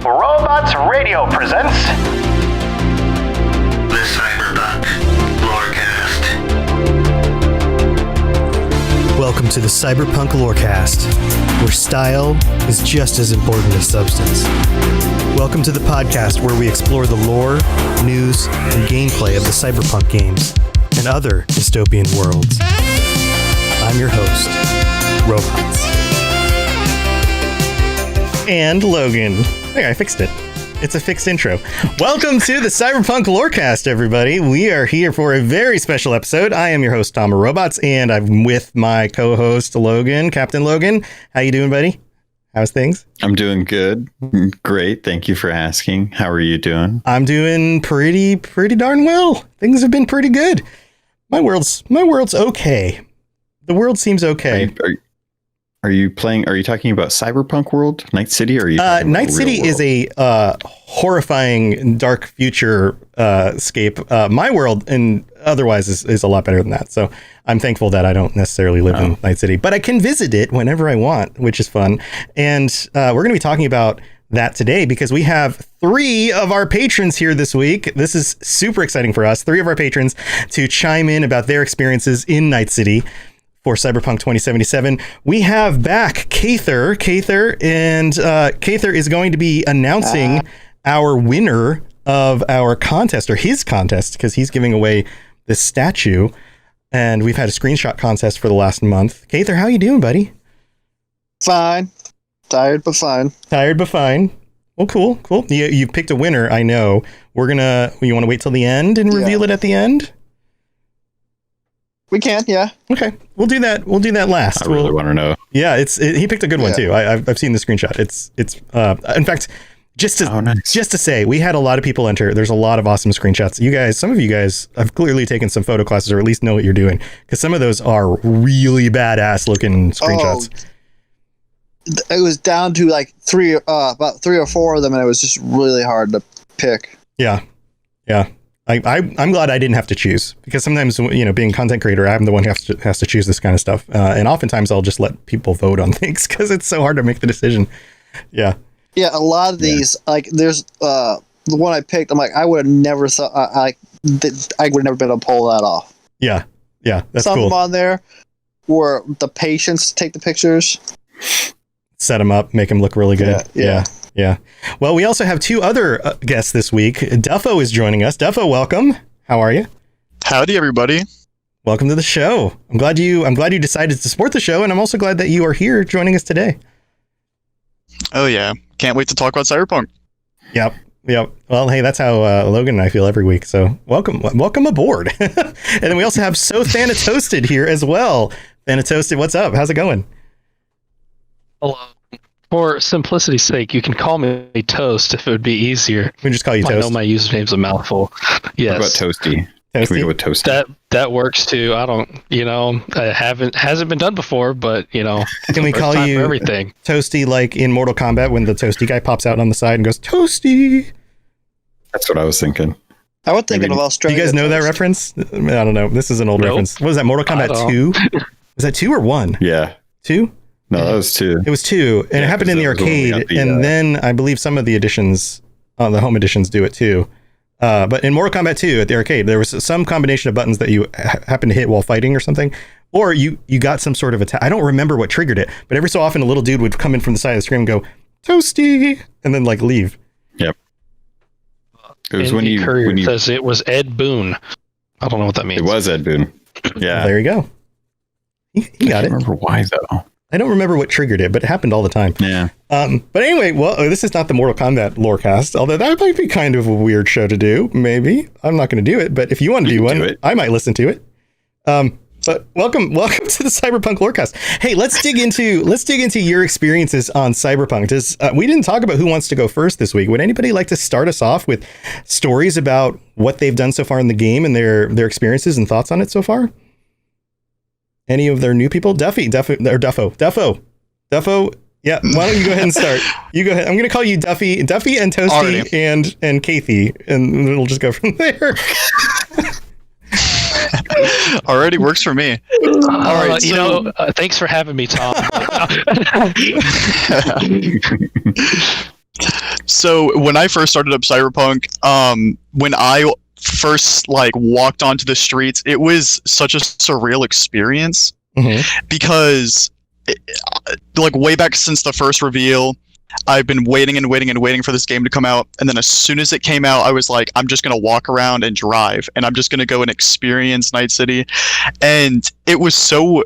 Robots Radio presents the Cyberpunk Lorecast. Welcome to the Cyberpunk Lorecast, where style is just as important as substance. Welcome to the podcast where we explore the lore, news, and gameplay of the Cyberpunk games and other dystopian worlds. I'm your host, Robots. And Logan. Hey, I fixed it. It's a fixed intro. Welcome to the Cyberpunk Lorecast, everybody. We are here for a very special episode. I am your host, Tom Robots, and I'm with my co-host, Logan, Captain Logan. How you doing, buddy? How's things? I'm doing good. Great. Thank you for asking. How are you doing? I'm doing pretty darn well. Things have been pretty good. My world's okay. The world seems okay. Are you talking about Cyberpunk World, Night City, or are you Night City is a horrifying dark future scape. My world and otherwise is a lot better than that. So I'm thankful that I don't necessarily live in Night City, but I can visit it whenever I want, which is fun. And we're going to be talking about that today because we have 3 of our patrons here this week. This is super exciting for us. 3 of our patrons to chime in about their experiences in Night City for Cyberpunk 2077. We have back Kaither, and Kaither is going to be announcing our winner of our contest, or his contest, because he's giving away this statue. And we've had a screenshot contest for the last month. Kaither, how you doing, buddy? Fine. Tired, but fine. Tired, but fine. Well, cool. You picked a winner, I know. You want to wait till the end and reveal it at the end? We can, yeah. Okay, we'll do that last. I really want to know. Yeah, he picked a good one too. I've seen the screenshot. It's in fact, just to say, we had a lot of people enter. There's a lot of awesome screenshots. Some of you guys have clearly taken some photo classes, or at least know what you're doing, because some of those are really badass looking screenshots. It was down to like about 3 or 4 of them, and it was just really hard to pick. Yeah. I'm glad I didn't have to choose, because sometimes, being a content creator, I'm the one who has to choose this kind of stuff. And oftentimes I'll just let people vote on things because it's so hard to make the decision. Yeah. Yeah. A lot of these, like there's the one I picked. I'm like, I would have never thought I would have never been able to pull that off. Yeah. Yeah. That's some cool. of them on there were the patience to take the pictures. Set them up, make them look really good. Yeah. Well, we also have 2 other guests this week. Buffo is joining us. Buffo, welcome. How are you? Howdy, everybody. Welcome to the show. I'm glad you decided to support the show, and I'm also glad that you are here joining us today. Oh yeah, can't wait to talk about Cyberpunk. Yep. Well, hey, that's how Logan and I feel every week. So welcome aboard. And then we also have So Thanatoasted here as well. Thanatoasted, what's up? How's it going? Hello. For simplicity's sake, you can call me Toast if it would be easier. We can just call you Toast. I know my username's a mouthful. Yes. What about Toasty? Can we go with Toasty? That works too. I don't, hasn't been done before, but can we call you everything Toasty, like in Mortal Kombat when the Toasty guy pops out on the side and goes Toasty? That's what I was thinking. I was thinking of Australia. Do you guys know that reference? I don't know. This is an old reference. What was that? Mortal Kombat 2? Was that 2 or 1? Yeah. 2? No, that was 2. It was 2, and it happened in the arcade, and then I believe some of the editions, the home editions, do it too. But in Mortal Kombat 2 at the arcade, there was some combination of buttons that you happen to hit while fighting or something, or you got some sort of attack. I don't remember what triggered it, but every so often a little dude would come in from the side of the screen and go, Toasty, and then like leave. Yep. It was when you says it was Ed Boon. I don't know what that means. It was Ed Boon. Yeah. Well, there you go. He got it. I don't remember why though. I don't remember what triggered it, but it happened all the time. Yeah. But anyway, well, this is not the Mortal Kombat Lorecast, although that might be kind of a weird show to do. Maybe I'm not going to do it, but if you want to do one, I might listen to it. But welcome to the Cyberpunk Lorecast. Hey, let's dig into your experiences on Cyberpunk. We didn't talk about who wants to go first this week. Would anybody like to start us off with stories about what they've done so far in the game and their experiences and thoughts on it so far? Any of their new people? Duffo. Yeah, why don't you go ahead and start? You go ahead. I'm going to call you Duffy and Toasty and Kaither, and it'll just go from there. Already works for me. All right, thanks for having me, Tom. So when I first started up Cyberpunk, when I first like walked onto the streets, it was such a surreal experience because like way back since the first reveal, I've been waiting and waiting and waiting for this game to come out, and then as soon as it came out, I was like, I'm just gonna walk around and drive, and I'm just gonna go and experience Night City, and it was so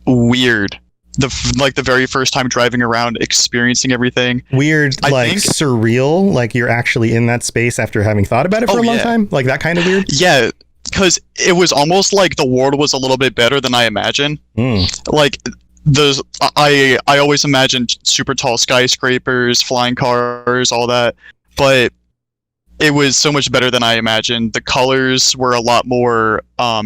weird. The very first time driving around, experiencing everything. Weird, surreal, like you're actually in that space after having thought about it for a long time, like that kind of weird. Yeah, because it was almost like the world was a little bit better than I imagined. Like. I always imagined super tall skyscrapers, flying cars, all that, but it was so much better than I imagined. The colors were a lot more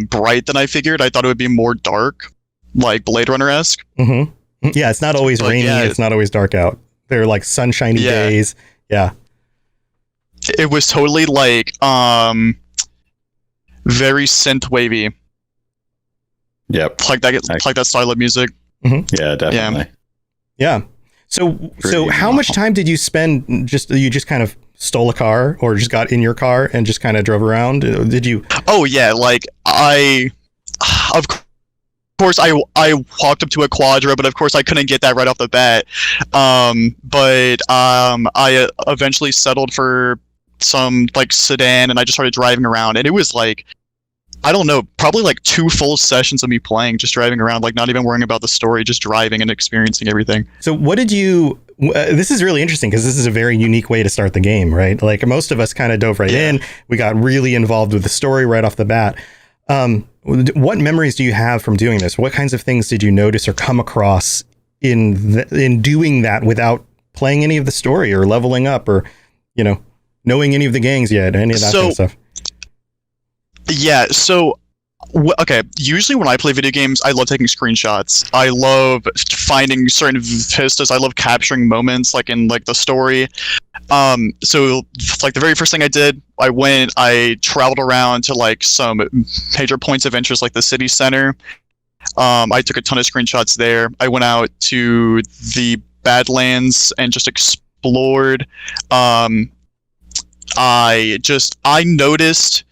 bright than I figured. I thought it would be more dark, like Blade Runner-esque. Yeah, it's not always rainy. It's not always dark out. They're like sunshiny days. Yeah, it was totally like very synth wavy. Yep, like that style of music. Yeah, definitely. Yeah. So how much time did you spend? You just kind of stole a car, or just got in your car and just kind of drove around? Did you? Oh yeah, like of course I walked up to a Quadra, but of course I couldn't get that right off the bat. But I eventually settled for some like sedan, and I just started driving around, and it was like, I don't know, probably like 2 full sessions of me playing, just driving around, like not even worrying about the story, just driving and experiencing everything. So what did you, this is really interesting because this is a very unique way to start the game, right? Like most of us kind of dove right in. We got really involved with the story right off the bat. What memories do you have from doing this? What kinds of things did you notice or come across in doing that without playing any of the story or leveling up or, knowing any of the gangs yet, any of that kind of stuff? Yeah, so, okay, usually when I play video games, I love taking screenshots. I love finding certain vistas. I love capturing moments, like in like the story. So, like the very first thing I did, I traveled around to like some major points of interest, like the city center. I took a ton of screenshots there. I went out to the Badlands and just explored. I noticed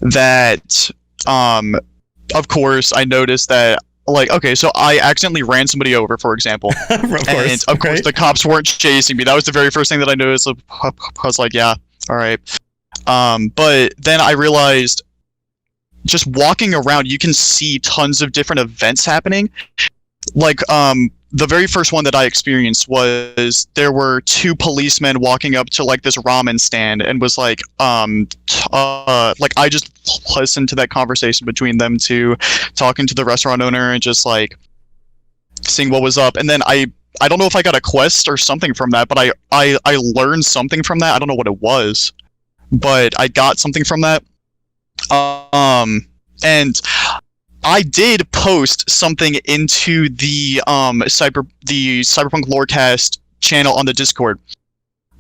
that of course I noticed that, like, okay, so I accidentally ran somebody over, for example. Of course the cops weren't chasing me. That was the very first thing that I noticed. I was like, yeah, all right. But then I realized, just walking around, you can see tons of different events happening. Like, the very first one that I experienced was there were 2 policemen walking up to like this ramen stand and was like, like I just listened to that conversation between them 2, talking to the restaurant owner and just like seeing what was up. And then I don't know if I got a quest or something from that, but I learned something from that. I don't know what it was, but I got something from that. And I did post something into the Cyberpunk Lorecast channel on the Discord.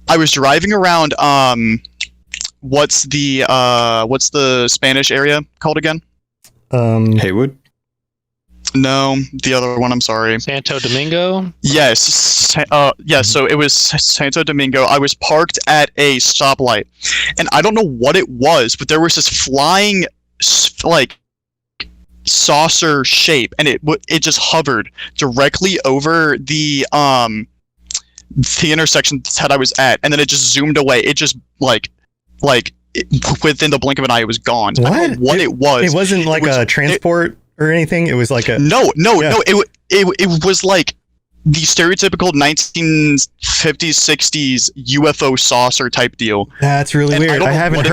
I was driving around what's the Spanish area called again? Haywood? No, the other one, I'm sorry. Santo Domingo? Yes. So it was Santo Domingo. I was parked at a stoplight, and I don't know what it was, but there was this flying like saucer shape, and it just hovered directly over the intersection that I was at, and then it just zoomed away. It just like within the blink of an eye, it was gone. What? I don't know what it was. It wasn't like a transport or anything. It was like a no. It was like the stereotypical 1950s, 60s UFO saucer type deal. That's really weird. I haven't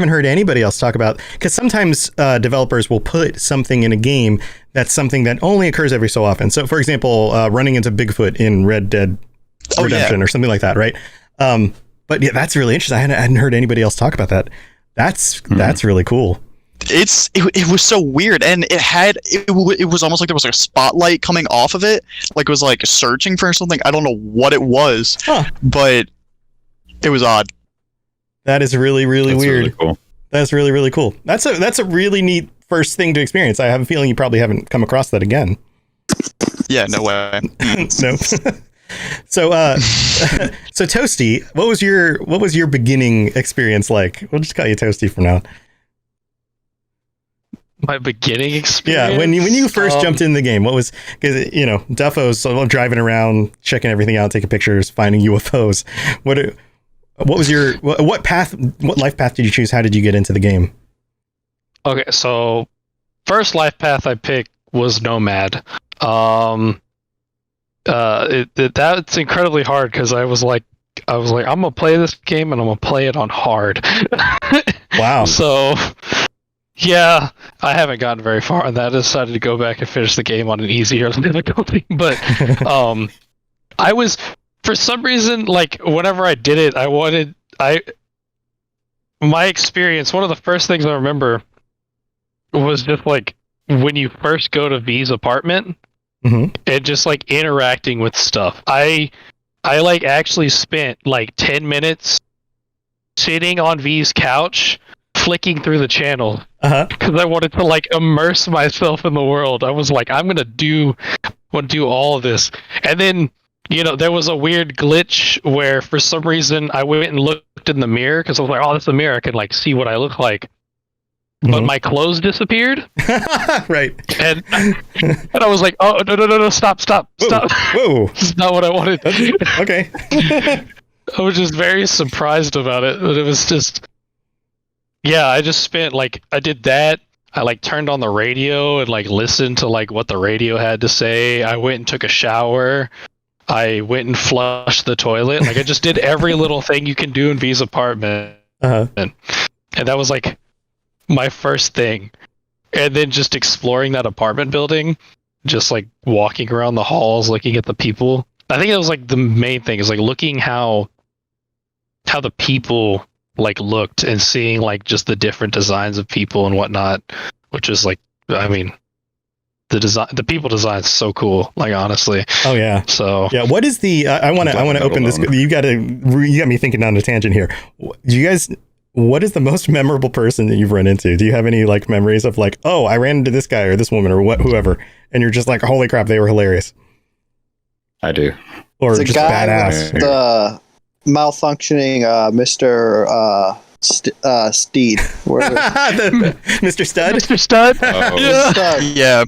heard anybody else talk about, because sometimes developers will put something in a game that's something that only occurs every so often. So, for example, running into Bigfoot in Red Dead Redemption or something like that, right? But yeah, that's really interesting. I hadn't heard anybody else talk about that. That's really cool. It was so weird, and it was almost like there was like a spotlight coming off of it, like it was like searching for something. I don't know what it was, but it was odd. That is really, really weird. Really cool. That's really, really cool. That's a really neat first thing to experience. I have a feeling you probably haven't come across that again. Yeah, no way. No. So, so Toasty, what was your beginning experience like? We'll just call you Toasty for now. My beginning experience. Yeah, when you first jumped in the game, what was, because Duffo's driving around, checking everything out, taking pictures, finding UFOs. What was your what life path did you choose? How did you get into the game? Okay, so first life path I picked was Nomad. That's incredibly hard because I was like, I'm gonna play this game and I'm gonna play it on hard. Wow. So, yeah, I haven't gotten very far on that. I decided to go back and finish the game on an easier difficulty. But I was, for some reason, like whenever I did it, my experience. One of the first things I remember was just like when you first go to V's apartment. Mm-hmm. And just like interacting with stuff. I like actually spent like 10 minutes sitting on V's couch flicking through the channel because I wanted to like immerse myself in the world. I was like, I'm gonna do all of this. And then there was a weird glitch where for some reason I went and looked in the mirror because I was like, oh, that's a mirror, I can like see what I look like. But my clothes disappeared. Right. And I was like, oh, no, stop. Whoa. This is not what I wanted. Okay. I was just very surprised about it. But it was just, yeah, I just spent, like, I did that. I, like, turned on the radio and, like, listened to, like, what the radio had to say. I went and took a shower. I went and flushed the toilet. Like, I just did every little thing you can do in V's apartment. And that was, like, my first thing. And then just exploring that apartment building, just like walking around the halls, looking at the people. I think it was like the main thing is like looking how the people like looked and seeing like just the different designs of people and whatnot, which is like, I mean, the people design is so cool, like honestly. Oh yeah. So yeah, what is the I want to open this. You got me thinking on a tangent here. Do you guys, what is the most memorable person that you've run into? Do you have any like memories of like, oh, I ran into this guy or this woman or whoever, and you're just like, holy crap, they were hilarious? I do. Or the just guy badass. with the malfunctioning Mr. Steed. Mr. Stud? Mr. Stud? Oh. Yeah.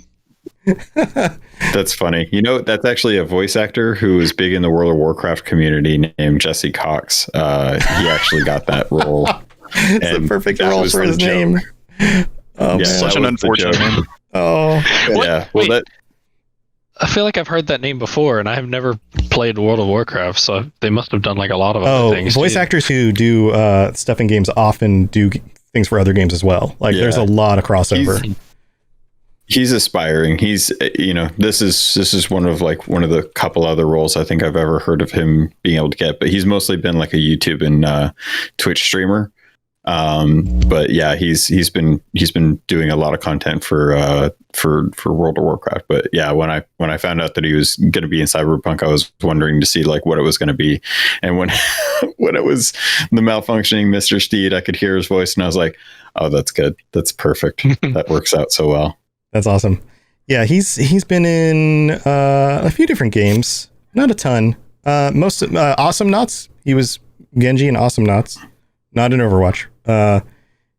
That's funny. That's actually a voice actor who is big in the World of Warcraft community named Jesse Cox. He actually got that role. It's the perfect role for his name. Oh, yeah, such an unfortunate name. Oh, yeah. Well, Wait. I feel like I've heard that name before, and I have never played World of Warcraft, so they must have done like a lot of other things. Voice actors who do stuff in games often do things for other games as well. Like there's a lot of crossover. He's aspiring. He's, this is one of the couple other roles I think I've ever heard of him being able to get, but he's mostly been like a YouTube and Twitch streamer. But yeah, he's been doing a lot of content for World of Warcraft. But yeah, when I found out that he was going to be in Cyberpunk, I was wondering to see like what it was going to be. And when it was the malfunctioning Mr. Steed, I could hear his voice and I was like, oh, that's good. That's perfect. That works out so well. That's awesome. Yeah, he's been in a few different games, not a ton. Most Awesome Knots. He was Genji in Awesome Knots, not in Overwatch.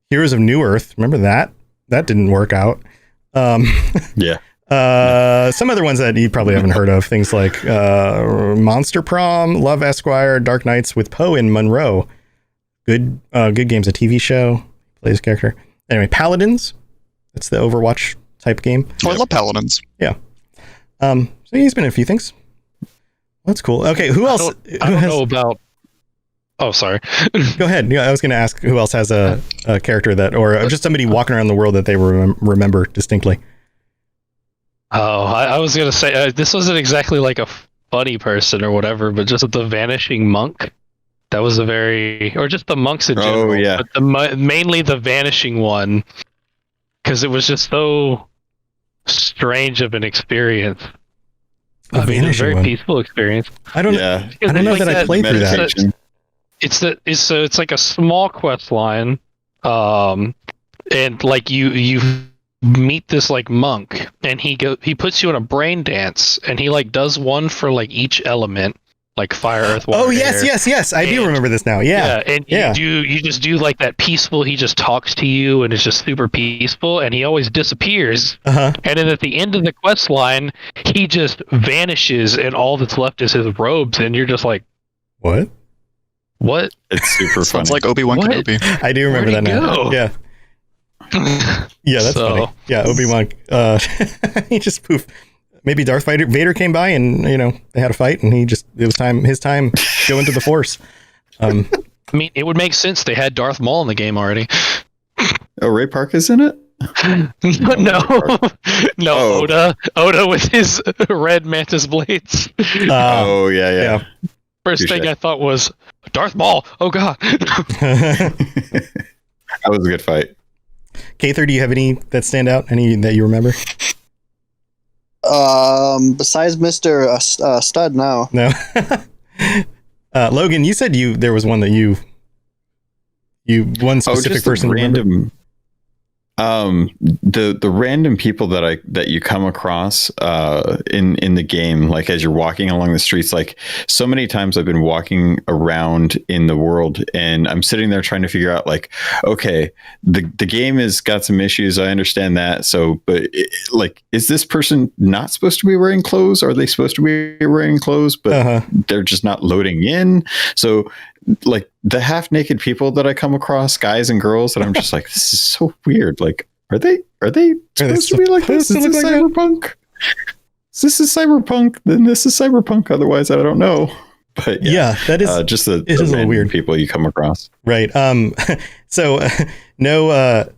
Heroes of New Earth. Remember that? That didn't work out. Yeah. Some other ones that you probably haven't heard of. Things like Monster Prom, Love Esquire, Dark Knights with Poe and Monroe. Good games. A TV show. Plays character. Anyway, Paladins. That's the Overwatch type game. Oh, I love Paladins. Yeah. So he's been in a few things. That's cool. Okay, who else? I don't know about. Oh, sorry. Go ahead. Yeah, I was going to ask who else has a character that, or just somebody walking around the world that they remember distinctly. Oh, I was going to say this wasn't exactly like a funny person or whatever, but just the Vanishing Monk. That was or just the monks in general. Oh yeah. But mainly the Vanishing one, because it was just so strange of an experience. I mean, it was a very peaceful experience. I don't know that I played through that. It's like a small quest line, and like you meet this like monk, and he puts you in a brain dance, and he like does one for like each element, like fire, earth, water. Oh yes. I do remember this now. Yeah. And you just do like that peaceful. He just talks to you, and it's just super peaceful. And he always disappears. And then at the end of the quest line, he just vanishes, and all that's left is his robes. And you're just like, what? It's super Sounds funny. like Obi-Wan Kenobi. I do remember that now. go? Yeah. Yeah, that's funny. Yeah, Obi-Wan. He just poof. Maybe Darth Vader came by, and they had a fight, and it was his time to go into the Force. I mean, it would make sense. They had Darth Maul in the game already. Oh, Ray Park is in it? No, Oh. Oda with his red mantis blades. Oh, yeah. First thing I thought was Darth Maul. Oh god. That was a good fight. Kaither, do you have any that stand out? Any that you remember? Besides Mr. Stud now. No. Logan, you said there was one that you one specific just person random. The random people that you come across in the game, like as you're walking along the streets, like so many times I've been walking around in the world, and I'm sitting there trying to figure out, like, okay, the game has got some issues. I understand that. So, but is this person not supposed to be wearing clothes? Are they supposed to be wearing clothes, but they're just not loading in? So, like the half naked people that I come across, guys and girls, and I'm just like, this is so weird. Like, are they supposed to be like this? Is this Cyberpunk? If this is Cyberpunk, then this is Cyberpunk. Otherwise, I don't know. But yeah, that is just the a little weird people you come across. Right. So no,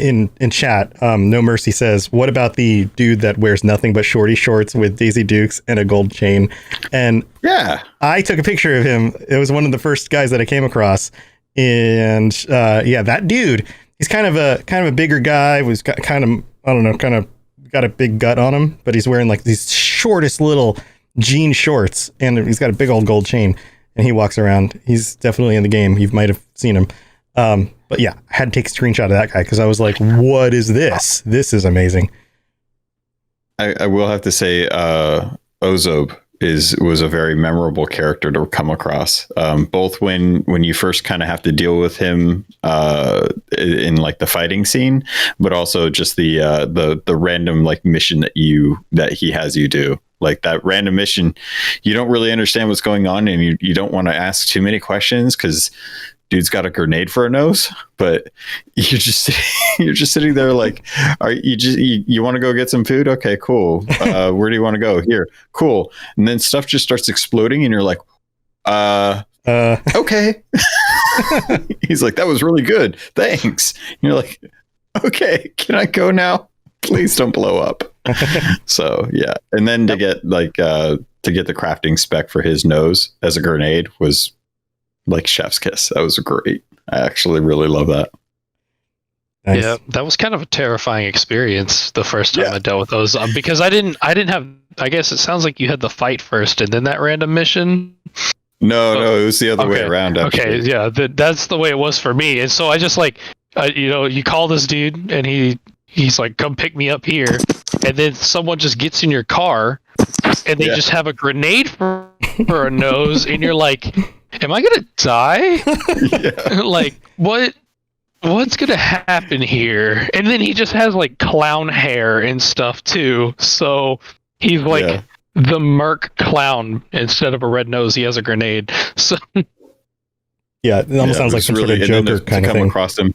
in chat, No Mercy says, what about the dude that wears nothing but shorty shorts with Daisy Dukes and a gold chain? And yeah, I took a picture of him. It was one of the first guys that I came across. And that dude, he's kind of a bigger guy, was kind of got a big gut on him, but he's wearing like these shortest little jean shorts, and he's got a big old gold chain, and he walks around. He's definitely in the game. You might have seen him. But yeah, I had to take a screenshot of that guy because I was like, what is this? This is amazing. I will have to say, Ozob was a very memorable character to come across. Both when you first kind of have to deal with him in like the fighting scene, but also just the random like mission that he has you do. Like that random mission, you don't really understand what's going on, and you don't want to ask too many questions because dude's got a grenade for a nose. But you're just sitting there like, you want to go get some food? Okay, cool. Where do you want to go? Here, cool. And then stuff just starts exploding, and you're like, okay. He's like, that was really good, thanks. And you're like, okay, can I go now? Please don't blow up. So yeah, and then to get the crafting spec for his nose as a grenade was like chef's kiss. That was great. I actually really love that. Nice. Yeah, that was kind of a terrifying experience the first time I dealt with those, because I didn't have. I guess it sounds like you had the fight first and then that random mission. No, it was the other way around. Actually. Okay, yeah, that's the way it was for me. And so I just like, you call this dude, and he's like, come pick me up here. And then someone just gets in your car, and they just have a grenade for a nose, and you're like, am I gonna die? Like, what's gonna happen here? And then he just has like clown hair and stuff too. So he's like the merc clown. Instead of a red nose, he has a grenade. So yeah, it almost sounds like some sort of Joker kind of thing. Across him.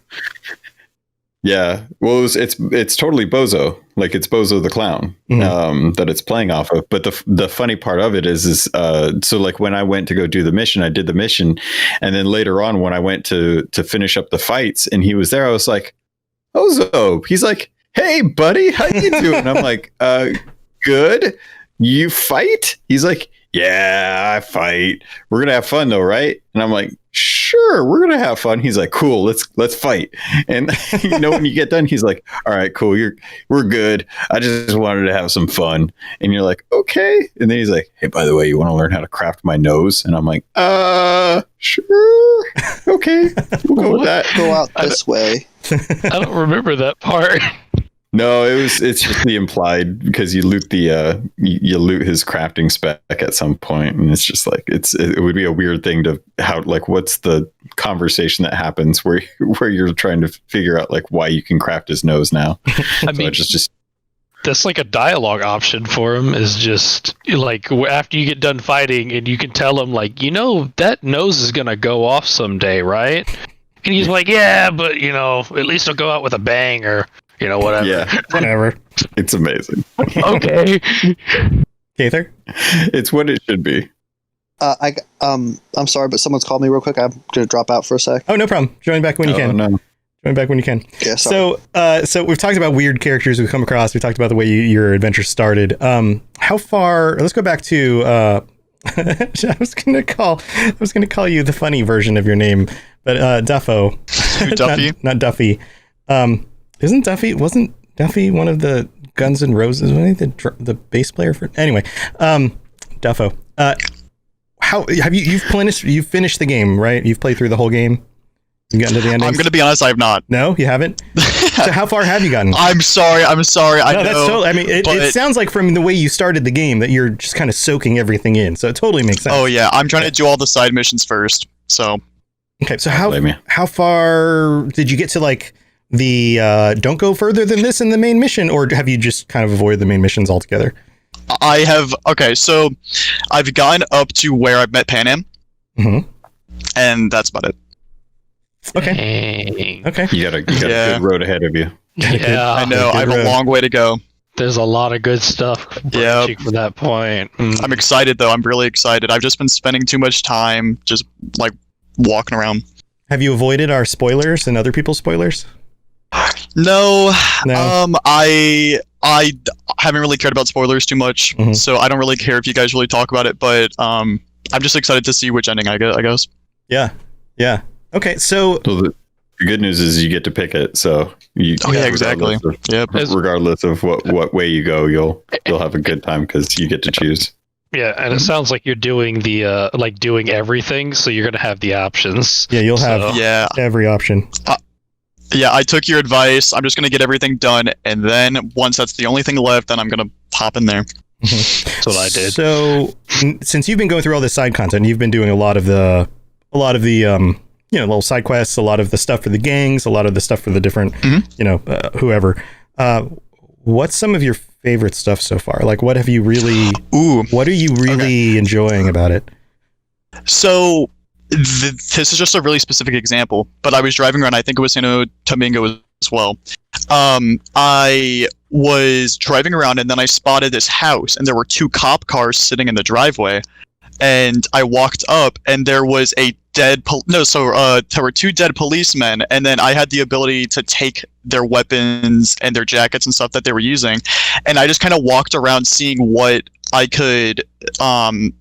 Yeah, well, it's totally Bozo, like it's Bozo the Clown, that it's playing off of. But the funny part of it is so like when I went to go do the mission, I did the mission, and then later on when I went to finish up the fights, and he was there, I was like, Bozo. He's like, hey buddy, how you doing? I'm like, good. You fight? He's like, yeah, I fight. We're gonna have fun though, right? And I'm like, sure, we're gonna have fun. He's like, cool, let's fight. And when you get done, he's like, all right, cool, we're good. I just wanted to have some fun. And you're like, okay. And then he's like, hey, by the way, you want to learn how to craft my nose? And I'm like, sure, okay, we'll go with that. Go out this way. I don't remember that part. No, it's just the implied, because you loot you loot his crafting spec at some point, and it's just like it would be a weird thing to what's the conversation that happens where you're trying to figure out like why you can craft his nose now. I mean, just that's like a dialogue option for him, is just like after you get done fighting and you can tell him like, that nose is gonna go off someday, right? And he's like, yeah, but at least it'll go out with a bang, or whatever. Yeah, Whatever. it's amazing. Okay. Kaither? It's what it should be. I'm sorry, but someone's called me real quick. I'm gonna drop out for a sec. Oh, no problem. Join back when you can. No. Join back when you can. Yeah, sorry. So we've talked about weird characters we've come across. We talked about the way your adventure started. How far? Let's go back to. I was gonna call you the funny version of your name, but Duffo. Duffy? not Duffy. Wasn't Duffy one of the Guns N' Roses? Wasn't he the bass player for? Anyway, Duffo. How have you've finished the game, right? You've played through the whole game. You gotten to the ending? I'm gonna be honest, I have not. No, you haven't. So how far have you gotten? I'm sorry. I know. That's totally, I mean, it sounds like from the way you started the game that you're just kind of soaking everything in. So it totally makes sense. Oh yeah, I'm trying to do all the side missions first. So okay, so how far did you get to like the don't go further than this in the main mission, or have you just kind of avoided the main missions altogether? I have. Okay, so I've gotten up to where I've met Pan Am, and that's about it. Okay. Dang. Okay. You got a good road ahead of you. Yeah, I know. I have a long way to go. there's a lot of good stuff branching from that point. I'm excited though. I'm really excited. I've just been spending too much time just like walking around. Have you avoided our spoilers and other people's spoilers? No. No. I haven't really cared about spoilers too much, so I don't really care if you guys really talk about it. But I'm just excited to see which ending I get, I guess. Yeah. Yeah. Okay. So the good news is you get to pick it. So exactly. Regardless of what way you go, you'll have a good time because you get to choose. Yeah, and it sounds like you're doing the doing everything, so you're gonna have the options. Yeah, you'll have every option. Yeah, I took your advice. I'm just gonna get everything done, and then once that's the only thing left, then I'm gonna hop in there. That's what I did. So, since you've been going through all this side content, you've been doing a lot of the little side quests, a lot of the stuff for the gangs, a lot of the stuff for the different whoever. What's some of your favorite stuff so far? Like, what have you really? What are you really enjoying about it? So. This is just a really specific example, but I was driving around, I think it was Santo Domingo as well. I was driving around and then I spotted this house and there were two cop cars sitting in the driveway, and I walked up and there was a there were two dead policemen, and then I had the ability to take their weapons and their jackets and stuff that they were using, and I just kind of walked around seeing what I could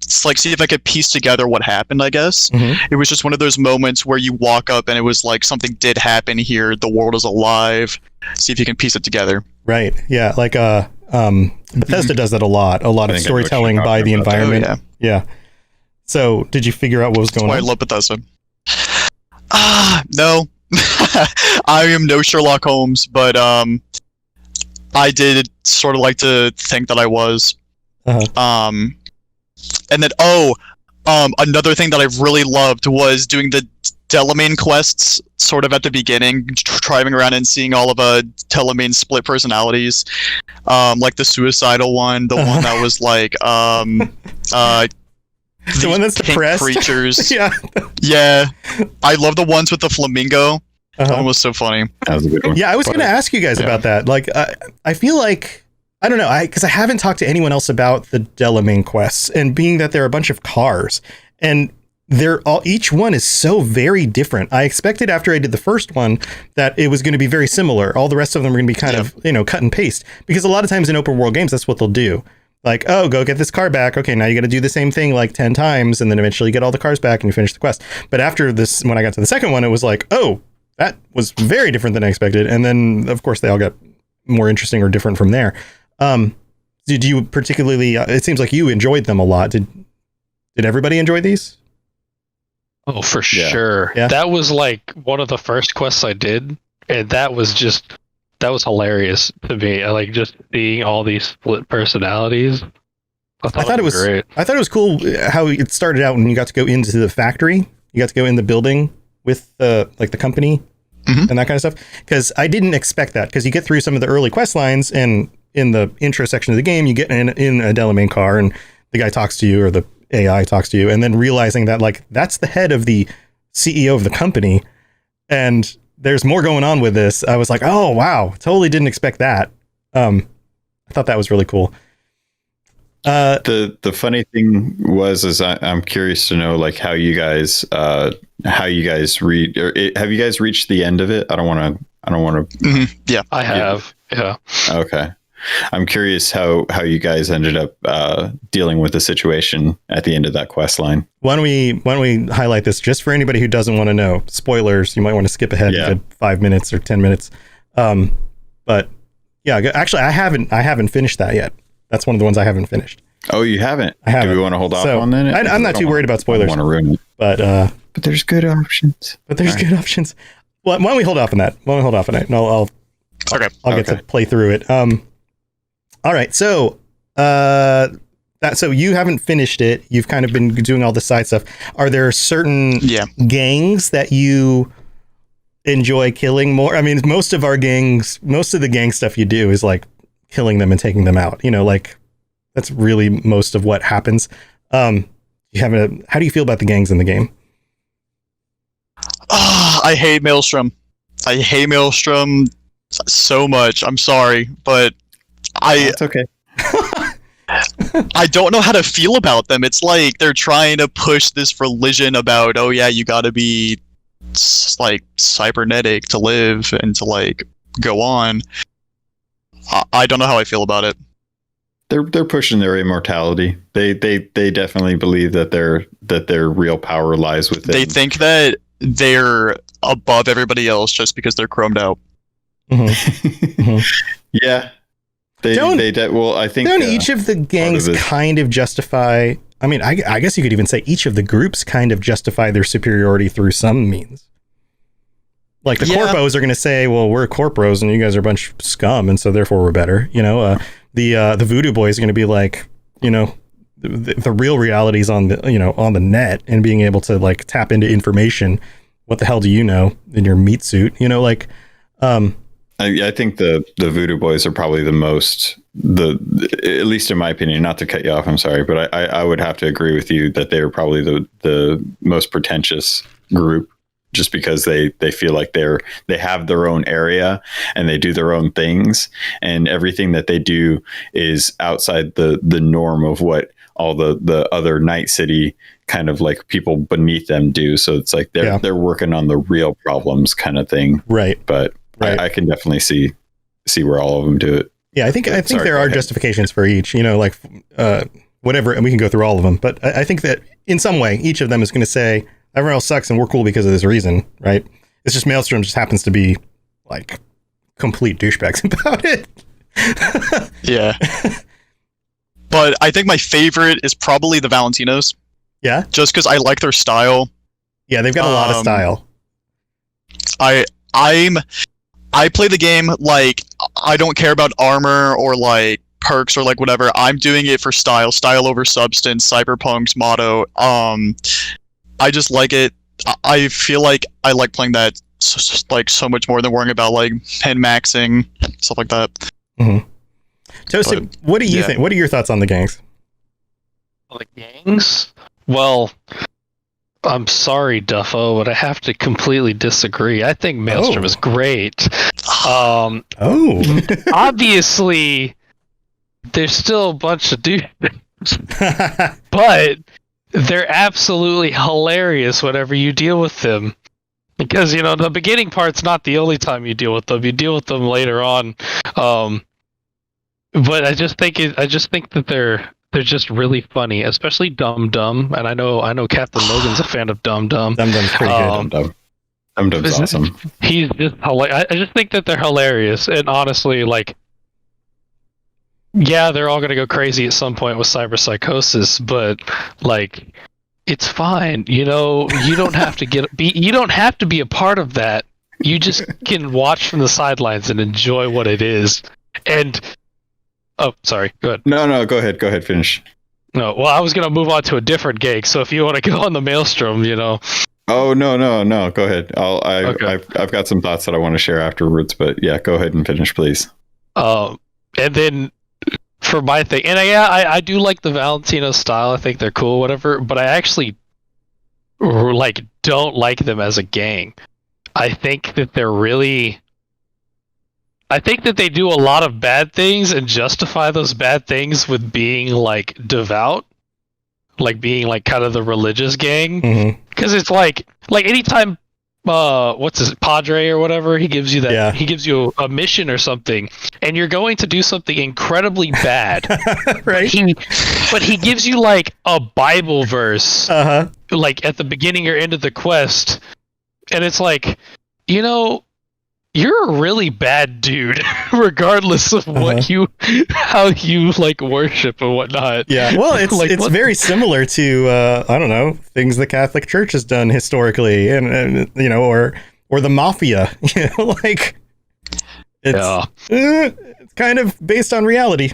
see if I could piece together what happened, I guess. It was just one of those moments where you walk up and it was like something did happen here, the world is alive, see if you can piece it together. Right. Yeah, like Bethesda does that a lot of storytelling by the environment. Oh, yeah. So did you figure out what was going on? I love Bethesda. No. I am no Sherlock Holmes, but I did sort of like to think that I was. And then another thing that I really loved was doing the Delamain quests sort of at the beginning, driving around and seeing all of Delamain's split personalities, like the suicidal one, the one that was like the one that's depressed creatures. yeah I love the ones with the flamingo. That one was so funny. That was a good one. Yeah, I was going to ask you guys about that. Like I feel like I don't know, because I haven't talked to anyone else about the Delamain quests, and being that there are a bunch of cars, and each one is so very different. I expected after I did the first one that it was going to be very similar. All the rest of them are going to be kind of, cut and paste, because a lot of times in open world games, that's what they'll do. Like, oh, go get this car back. Okay, now you got to do the same thing like 10 times, and then eventually you get all the cars back and you finish the quest. But after this, when I got to the second one, it was like, oh, that was very different than I expected. And then, of course, they all got more interesting or different from there. Did you particularly, it seems like you enjoyed them a lot. Did everybody enjoy these? Oh, for sure. Yeah. That was like one of the first quests I did, and that was just that was hilarious to me. I like just seeing all these split personalities. I thought it was great. I thought it was cool how it started out when you got to go into the factory. You got to go in the building with the company and that kind of stuff. Because I didn't expect that. Because you get through some of the early quest lines, and in the intro section of the game, you get in a Delamain car, and the guy talks to you, or the AI talks to you, and then realizing that like that's the head of the CEO of the company, and there's more going on with this. I was like, oh wow, totally didn't expect that. I thought that was really cool. The funny thing was I'm curious to know like how you guys read, or have you guys reached the end of it? I don't want to. Yeah, I have. Yeah. Okay. I'm curious how you guys ended up dealing with the situation at the end of that quest line. Why don't we highlight this just for anybody who doesn't want to know? Spoilers. You might want to skip ahead to 5 minutes or 10 minutes. But yeah, actually, I haven't finished that yet. That's one of the ones I haven't finished. Oh, you haven't? I haven't. Do we want to hold off on that? I'm not too worried about spoilers. I don't want to ruin it. But there's good options. Good options. Well, why don't we hold off on that? And I'll get to play through it. All right. So so you haven't finished it. You've kind of been doing all the side stuff. Are there certain gangs that you enjoy killing more? I mean, most of the gang stuff you do is like killing them and taking them out. You know, like that's really most of what happens. How do you feel about the gangs in the game? I hate Maelstrom. I hate Maelstrom so much. I'm sorry, but it's okay. I don't know how to feel about them. It's like they're trying to push this religion about, oh yeah, you gotta be like cybernetic to live and to like go on. I don't know how I feel about it. They're pushing their immortality. They definitely believe that their real power lies within. They think that they're above everybody else just because they're chromed out. Yeah. I think don't each of the gangs kind of justify? I mean, I guess you could even say each of the groups kind of justify their superiority through some means. Like the corpos are going to say, well, we're corpos and you guys are a bunch of scum, and so therefore we're better. You know, the voodoo boys are going to be like, you know, the real realities on the net, and being able to like tap into information. What the hell do you know in your meat suit? You know, like. I think the voodoo boys are probably at least in my opinion, not to cut you off, I'm sorry, but I would have to agree with you that they are probably the most pretentious group, just because they feel like they have their own area and they do their own things, and everything that they do is outside the norm of what all the other Night City kind of like people beneath them do. So it's like they're working on the real problems kind of thing. Right. But right. I can definitely see where all of them do it. Yeah, I think there are justifications for each, you know, like whatever, and we can go through all of them. But I think that in some way, each of them is going to say everyone else sucks and we're cool because of this reason, right? It's just Maelstrom just happens to be like complete douchebags about it. Yeah. But I think my favorite is probably the Valentinos. Yeah? Just because I like their style. Yeah, they've got a lot of style. I play the game like I don't care about armor or like perks or like whatever. I'm doing it for style over substance. Cyberpunk's motto. I just like it. I feel like I like playing that so much more than worrying about like pen maxing, stuff like that. Mm-hmm. Toasted, what do you think? What are your thoughts on the gangs? The gangs? Well, I'm sorry, Duffo, but I have to completely disagree. I think Maelstrom is great. Obviously, there's still a bunch of dudes, but they're absolutely hilarious whenever you deal with them. Because, you know, the beginning part's not the only time you deal with them. You deal with them later on. But I just think that they're just really funny, especially Dum Dum. And I know Captain Logan's a fan of Dum Dum. Dum Dum's pretty good. Dum Dum's awesome. He's just hilarious. I just think that they're hilarious. And honestly, like, yeah, they're all gonna go crazy at some point with cyberpsychosis, but like, it's fine. You know, you don't have to be a part of that You just can watch from the sidelines and enjoy what it is. And oh, sorry. Go ahead. No, go ahead. Go ahead. Finish. No, well, I was gonna move on to a different gig. So if you want to go on the Maelstrom, Oh no. Go ahead. Okay. I've got some thoughts that I want to share afterwards, but yeah, go ahead and finish, please. And then for my thing, and I do like the Valentino style. I think they're cool, whatever. But I actually don't like them as a gang. I think that they do a lot of bad things and justify those bad things with being devout, being kind of the religious gang. Because it's like anytime what's his Padre or whatever, he gives you that. Yeah. He gives you a mission or something, and you're going to do something incredibly bad, right? But he gives you a Bible verse, at the beginning or end of the quest, and it's you're a really bad dude, regardless of how you worship and whatnot. Yeah, well, it's very similar to I don't know, things the Catholic Church has done historically, and or the mafia. It's kind of based on reality.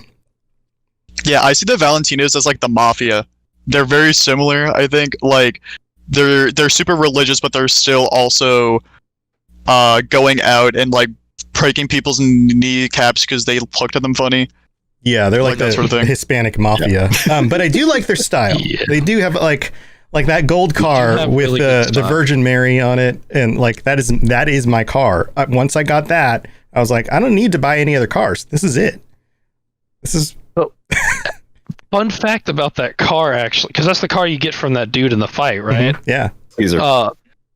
Yeah, I see the Valentinos as the mafia. They're very similar. I think they're super religious, but they're still also going out and breaking people's kneecaps because they looked at them funny. Yeah, they're like the sort of Hispanic mafia. Yeah. But I do like their style. Yeah. They do have like that gold car with really the Virgin Mary on it, and that is my car. Once I got that, I was like, I don't need to buy any other cars. This is it. This is. Fun fact about that car, actually, because that's the car you get from that dude in the fight, right? Mm-hmm. Yeah. These are.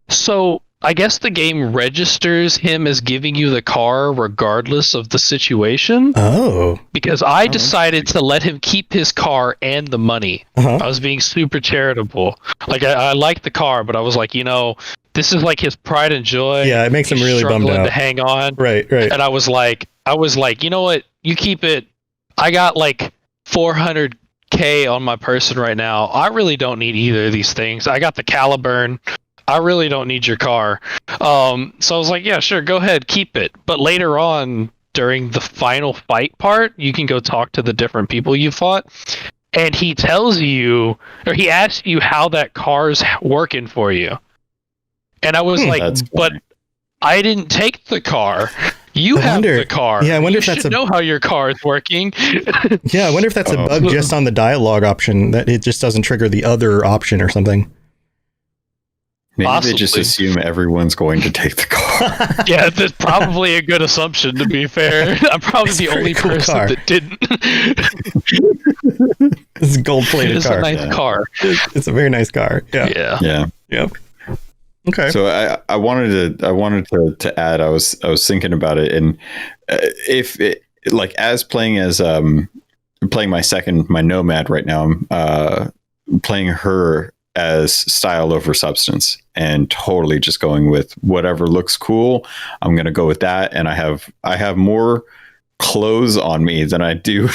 So I guess the game registers him as giving you the car regardless of the situation. Oh. Because I decided to let him keep his car and the money. I was being super charitable. I liked the car, but I was like, this is his pride and joy. Yeah, it makes him really bummed out to hang on. Right. And I was like, you know what? You keep it. I got $400K on my person right now. I really don't need either of these things. I got the Caliburn. I really don't need your car. So I was like, yeah, sure, go ahead, keep it. But later on, during the final fight part, you can go talk to the different people you fought. And he tells you, or he asks you how that car's working for you. And I was like, but I didn't take the car. You have the car. Yeah, I wonder if you should know how your car is working. Yeah, I wonder if that's a bug just on the dialogue option, that it just doesn't trigger the other option or something. Maybe Possibly. They just assume everyone's going to take the car. Yeah, that's probably a good assumption, to be fair. I'm probably the only person that didn't. It's a gold-plated car. It's a nice car. It's a very nice car. Yeah. Yep. Okay. So I wanted to add. I was thinking about it, and if it as playing my Nomad right now, I'm playing her as style over substance, and totally just going with whatever looks cool. I'm going to go with that. And I have more clothes on me than I do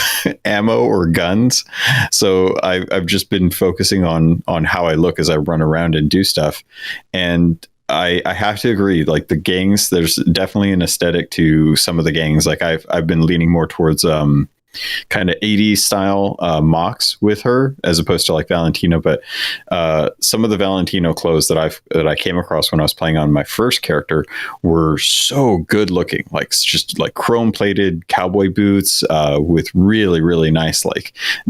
ammo or guns. So I've just been focusing on how I look as I run around and do stuff. And I have to agree, the gangs, there's definitely an aesthetic to some of the gangs. I've been leaning more towards, kind of 80s style mocks with her as opposed to Valentino, but some of the Valentino clothes that I came across when I was playing on my first character were so good looking, just chrome plated cowboy boots with really, really nice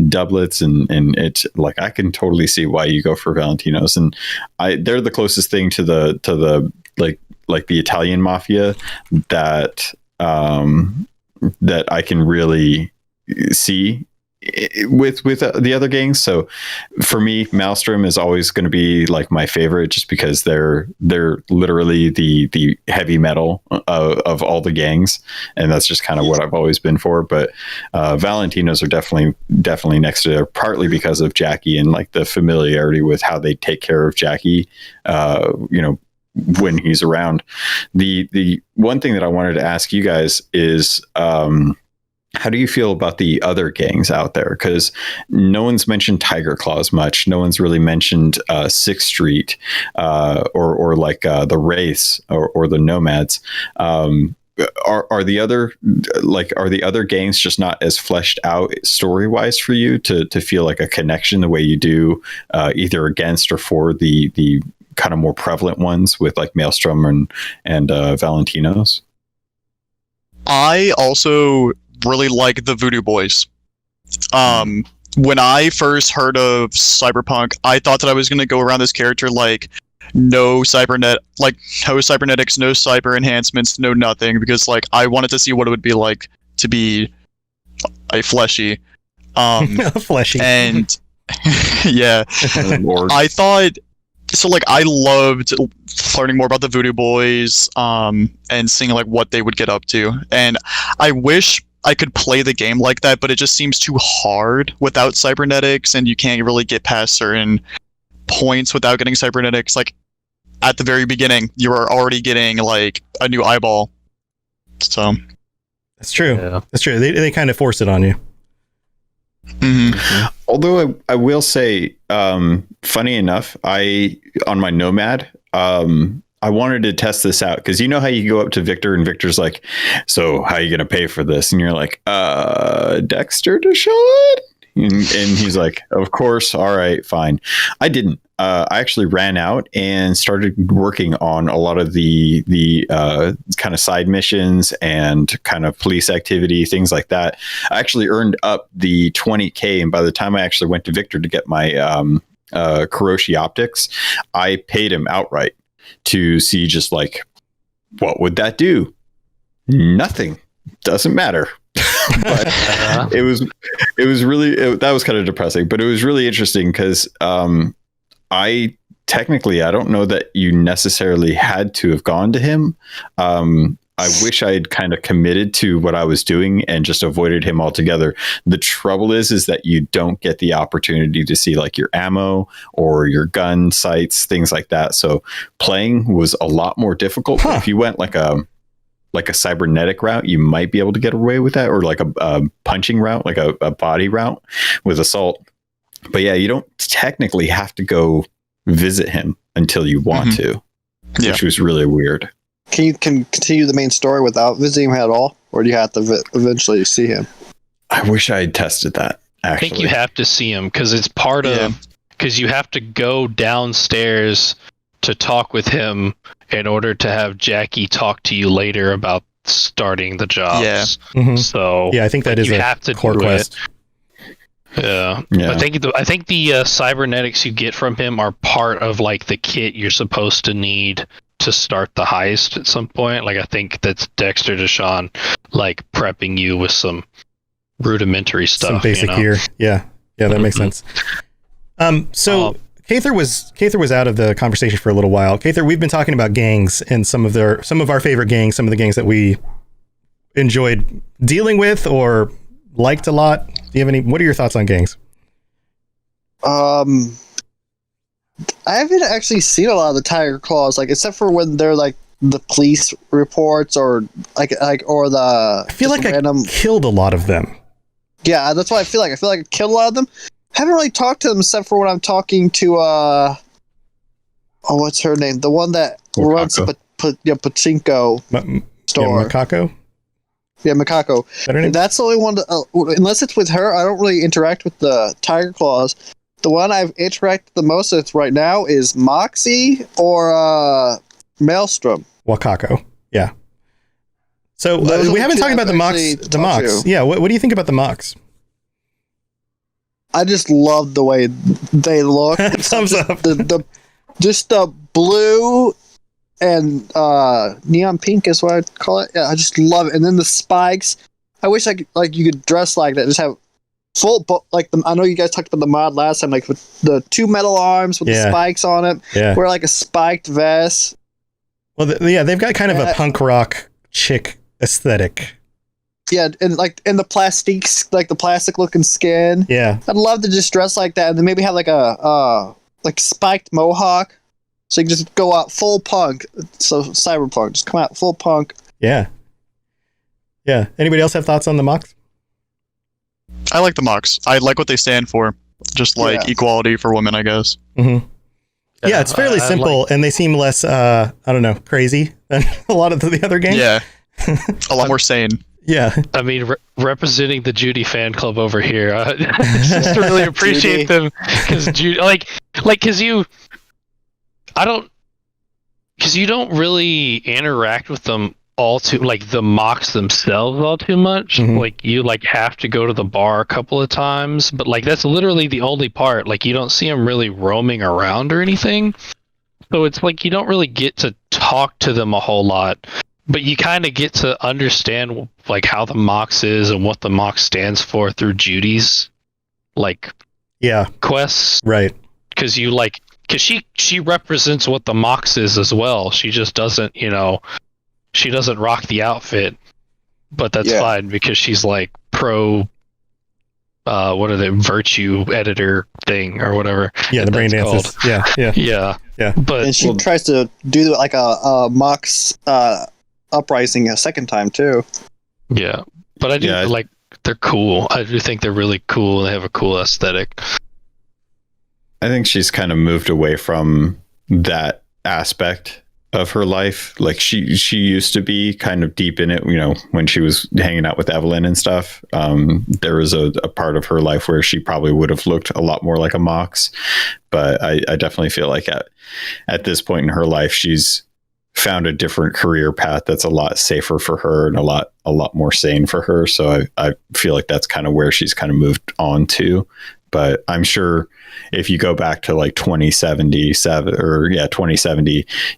doublets, and it's I can totally see why you go for Valentinos, and they're the closest thing to the the Italian mafia that I can really see with the other gangs. So for me, Maelstrom is always going to be my favorite, just because they're literally the heavy metal of all the gangs, and that's just kind of what I've always been for. But Valentinos are definitely next to there, partly because of Jackie and the familiarity with how they take care of Jackie when he's around. The one thing that I wanted to ask you guys is how do you feel about the other gangs out there? Because no one's mentioned Tiger Claws much. No one's really mentioned 6th Street or like the Wraiths or the Nomads. Are the other gangs just not as fleshed out story wise for you to feel like a connection the way you do either against or for the kind of more prevalent ones with like Maelstrom and Valentinos? I also really like the Voodoo Boys. When I first heard of Cyberpunk, I thought that I was going to go around this character like no cybernetics, no cyber enhancements, no nothing, because like I wanted to see what it would be like to be a fleshy. Fleshy. And yeah, I thought so. Like I loved learning more about the Voodoo Boys, and seeing like what they would get up to. And I wish I could play the game like that, but it just seems too hard without cybernetics, and you can't really get past certain points without getting cybernetics. Like at the very beginning, you are already getting like a new eyeball. So that's true. Yeah. That's true. They kind of force it on you. Mm-hmm. Although I will say, funny enough, on my Nomad, I wanted to test this out because you know how you go up to Victor and Victor's like, "So how are you gonna pay for this?" And you're like, Dexter Deshawn?" And he's like, "Of course, all right, fine." I didn't. I actually ran out and started working on a lot of the kind of side missions and kind of police activity, things like that. I actually earned up the 20K, and by the time I actually went to Victor to get my Kuroshi optics, I paid him outright to see just like, what would that do? Nothing. Doesn't matter. But it was really that was kind of depressing, but it was really interesting because I don't know that you necessarily had to have gone to him. I wish I had kind of committed to what I was doing and just avoided him altogether. The trouble is that you don't get the opportunity to see like your ammo or your gun sights, things like that. So playing was a lot more difficult. Huh. If you went like a cybernetic route, you might be able to get away with that, or like a punching route, like a body route with assault. But yeah, you don't technically have to go visit him until you want to, which was really weird. Can you continue the main story without visiting him at all, or do you have to eventually see him? I wish I had tested that. Actually, I think you have to see him because it's part of because you have to go downstairs to talk with him in order to have Jackie talk to you later about starting the jobs. Yeah. Mm-hmm. So yeah, I think that is you a have to core do quest. Yeah. I think the cybernetics you get from him are part of like the kit you're supposed to need to start the heist at some point. Like I think that's Dexter Deshawn like prepping you with some rudimentary stuff, some basic gear. Yeah, that makes sense. So Kaither was out of the conversation for a little while. Kaither, we've been talking about gangs and some of our favorite gangs, some of the gangs that we enjoyed dealing with or liked a lot. Do you have what are your thoughts on gangs? I haven't actually seen a lot of the Tiger Claws, like except for when they're like the police reports or like or the. I feel like I killed a lot of them. Yeah, that's what I feel like. I feel like I killed a lot of them. I haven't really talked to them except for when I'm talking to what's her name? The one that runs the pachinko store. Yeah, Makako? Yeah, Makako. And that's the only one unless it's with her, I don't really interact with the Tiger Claws. The one I've interacted the most with right now is Moxie or Maelstrom. Wakako. Yeah. So we haven't talked about the Mox. Yeah, what do you think about the Mox? I just love the way they look. Thumbs up. Just the blue and neon pink is what I'd call it. Yeah, I just love it. And then the spikes. I wish I could, like, you could dress like that. Just have full, I know you guys talked about the mod last time, like with the 2 metal arms with the spikes on it. Yeah. Wear like a spiked vest. Well, they've got kind of a punk rock chick aesthetic. Yeah, and the plastics, like the plastic looking skin. Yeah, I'd love to just dress like that, and then maybe have like a spiked mohawk, so you can just go out full punk. So Cyberpunk, just come out full punk. Yeah. Anybody else have thoughts on the Mox? I like the Mox. I like what they stand for. Just like equality for women, I guess. Mm-hmm. Yeah, it's fairly simple, and they seem less, I don't know, crazy than a lot of the other games. Yeah, a lot more sane. Yeah. I mean, representing the Judy fan club over here, just to really appreciate them, because Judy, because you don't really interact with them all too, like the mocks themselves all too much. Mm-hmm. Like you have to go to the bar a couple of times, but like that's literally the only part. Like you don't see them really roaming around or anything. So it's like you don't really get to talk to them a whole lot, but you kind of get to understand like how the Mox is and what the Mox stands for through Judy's quests. Right. Because she represents what the Mox is as well. She just doesn't, she doesn't rock the outfit, but that's fine because she's like pro virtue editor thing or whatever. Yeah, the brain dances. Called. Yeah. But and she tries to do like a Mox uprising a second time too. Yeah, but I do like they're cool. I do think they're really cool. They have a cool aesthetic. I think she's kind of moved away from that aspect of her life. Like she used to be kind of deep in it, when she was hanging out with Evelyn and stuff. There was a part of her life where she probably would have looked a lot more like a Mox, but I definitely feel like at this point in her life, she's found a different career path that's a lot safer for her and a lot more sane for her. So I feel like that's kind of where she's kind of moved on to. But I'm sure if you go back to like 2070,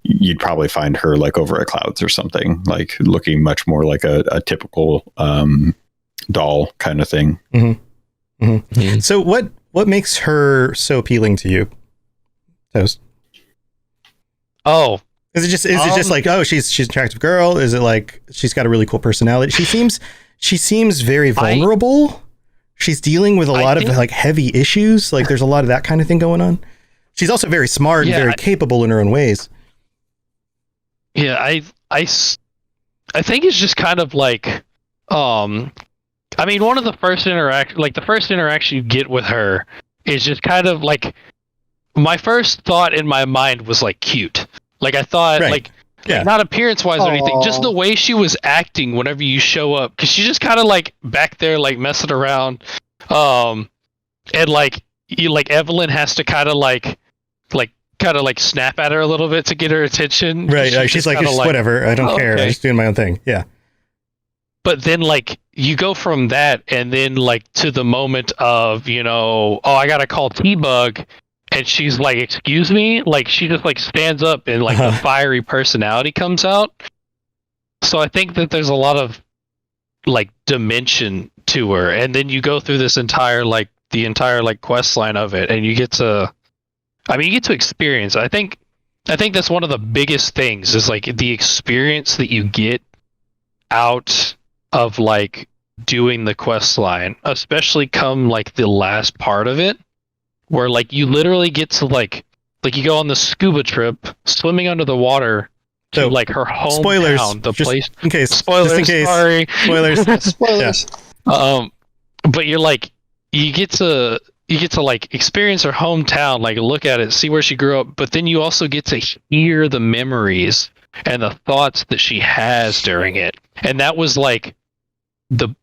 you'd probably find her like over at Clouds or something, like looking much more like a typical doll kind of thing. Mm-hmm. Mm-hmm. So what makes her so appealing to you, Toast? Oh, is it just like, oh, she's an attractive girl? Is it like she's got a really cool personality? She seems very vulnerable. She's dealing with a lot of like heavy issues. Like there's a lot of that kind of thing going on. She's also very smart and very capable in her own ways. Yeah, I think it's just kind of like, I mean, one of the first interaction you get with her is just kind of like, my first thought in my mind was like cute. Like I thought like not appearance wise or anything, just the way she was acting whenever you show up, because she's just kind of like back there like messing around, and like Evelyn has to kind of like snap at her a little bit to get her attention. Right, she's like, whatever, I don't care, I'm just doing my own thing. Yeah. But then like you go from that and then like to the moment of, I gotta call T-Bug. And she's like, excuse me? Like, she just, like, stands up and, like, the fiery personality comes out. So I think that there's a lot of, like, dimension to her. And then you go through this entire quest line of it. And you get to experience. I think that's one of the biggest things is, like, the experience that you get out of, like, doing the quest line. Especially come, like, the last part of it. Where like you literally get to like you go on the scuba trip, swimming under the water to like her hometown, the place. In case, spoilers, just in case. Sorry, spoilers. Spoilers. Yeah. But you're like you get to like experience her hometown, like look at it, see where she grew up, but then you also get to hear the memories and the thoughts that she has during it, and that was like the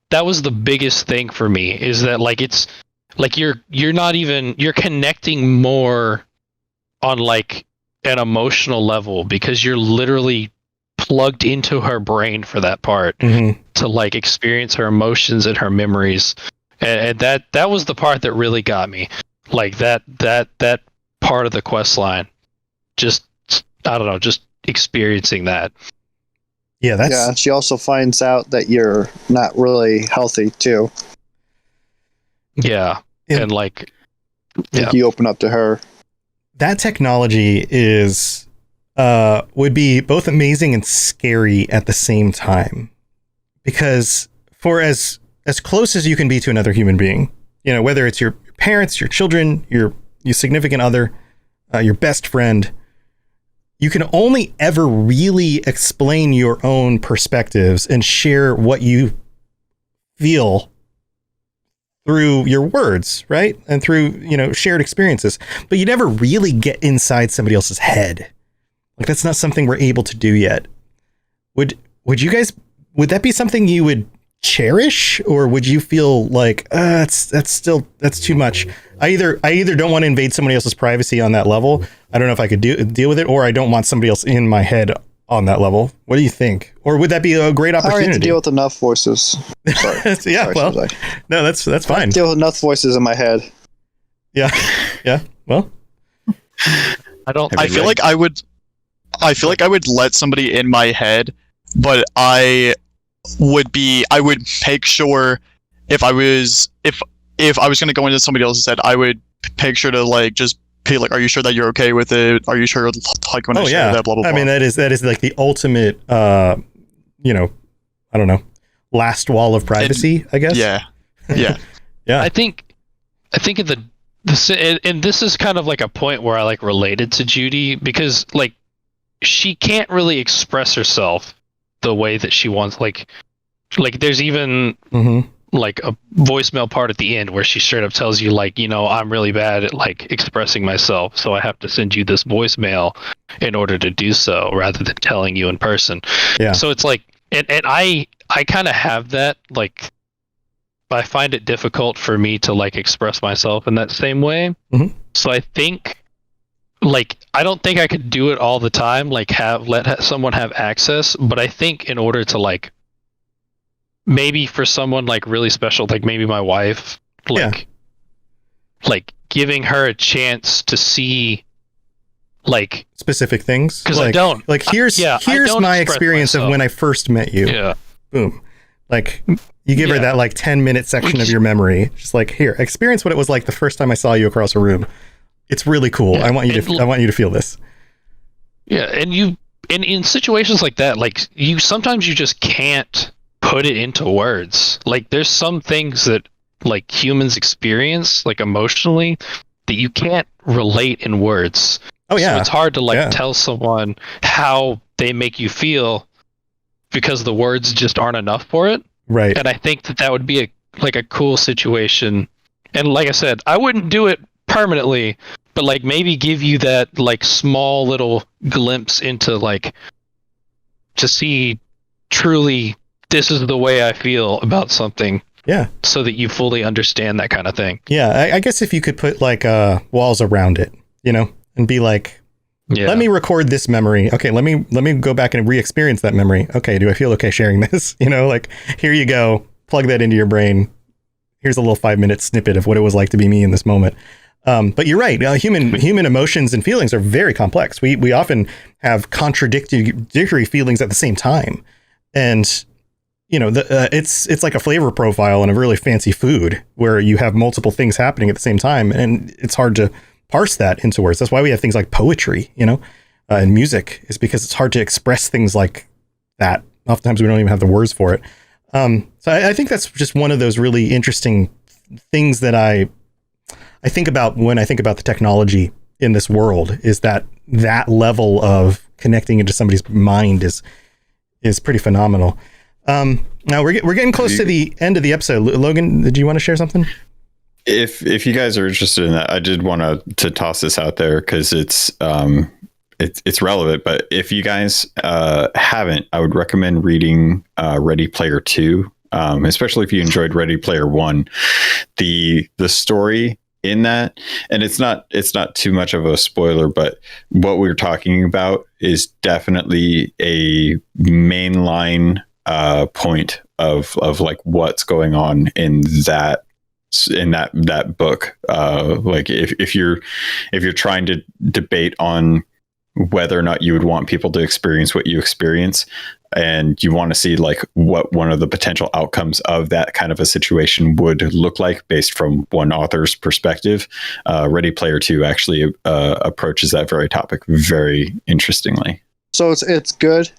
biggest thing for me is that like it's. Like you're connecting more on like an emotional level because you're literally plugged into her brain for that part to like experience her emotions and her memories, and that was the part that really got me. Like that part of the quest line, just I don't know, just experiencing that. Yeah, she also finds out that you're not really healthy too. Yeah, and like you open up to her. That technology is would be both amazing and scary at the same time, because for as close as you can be to another human being, whether it's your parents, your children, your significant other, your best friend, you can only ever really explain your own perspectives and share what you feel through your words, right? And through, shared experiences, but you never really get inside somebody else's head. Like, that's not something we're able to do yet. Would that be something you would cherish, or would you feel like that's too much? I either don't want to invade somebody else's privacy on that level. I don't know if I could deal with it, or I don't want somebody else in my head on that level. What do you think? Or would that be a great opportunity? I already have to deal with enough voices. Sorry. No, that's fine. I deal with enough voices in my head. Yeah. Well, I feel like I would let somebody in my head, but I would make sure if I was going to go into somebody else's head, I would make sure to like just be like, are you sure that you're okay with it? Are you sure, like, when I say that, blah blah blah. I mean, that is like the ultimate I don't know, last wall of privacy, I guess. Yeah. I think this is kind of like a point where I like related to Judy, because like she can't really express herself the way that she wants. Like there's even like a voicemail part at the end where she straight up tells you, like, I'm really bad at like expressing myself, so I have to send you this voicemail in order to do so, rather than telling you in person. Yeah. So it's like, and I kind of have that, like, I find it difficult for me to like express myself in that same way. So I think, like, I don't think I could do it all the time, like let someone have access, but I think in order to like, maybe for someone like really special, like maybe my wife, like giving her a chance to see like specific things, because like, I don't like here's my experience of when I first met you. Yeah. Boom. Like, you give her that like 10-minute section of your memory, just like, here, experience what it was like the first time I saw you across a room. It's really cool. Yeah. I want you to feel this. Yeah, and in situations like that, like sometimes you just can't put it into words. Like, there's some things that like humans experience, like emotionally, that you can't relate in words. Oh yeah. So it's hard to like tell someone how they make you feel, because the words just aren't enough for it. Right. And I think that would be a cool situation. And like I said, I wouldn't do it permanently, but like maybe give you that like small little glimpse into like, to see truly this is the way I feel about something. Yeah. So that you fully understand that kind of thing. Yeah. I guess if you could put like walls around it, and be like, let me record this memory. Okay, let me go back and re-experience that memory. Okay, do I feel okay sharing this? Like, here you go. Plug that into your brain. Here's a little 5-minute snippet of what it was like to be me in this moment. But you're right. Human emotions and feelings are very complex. We often have contradictory feelings at the same time, and it's like a flavor profile in a really fancy food where you have multiple things happening at the same time, and it's hard to parse that into words. That's why we have things like poetry, and music, is because it's hard to express things like that. Oftentimes we don't even have the words for it. So I think that's just one of those really interesting things that I think about when I think about the technology in this world, is that level of connecting into somebody's mind is pretty phenomenal. Now we're getting close to the end of the episode. Logan, did you want to share something? If you guys are interested in that, I did want to toss this out there because it's relevant. But if you guys haven't, I would recommend reading Ready Player 2, especially if you enjoyed Ready Player 1. The story in that, and it's not too much of a spoiler, but what we're talking about is definitely a mainline point of like what's going on in that book. Like if you're trying to debate on whether or not you would want people to experience what you experience, and you want to see like what one of the potential outcomes of that kind of a situation would look like based from one author's perspective, Ready Player 2 actually approaches that very topic very interestingly. So it's good.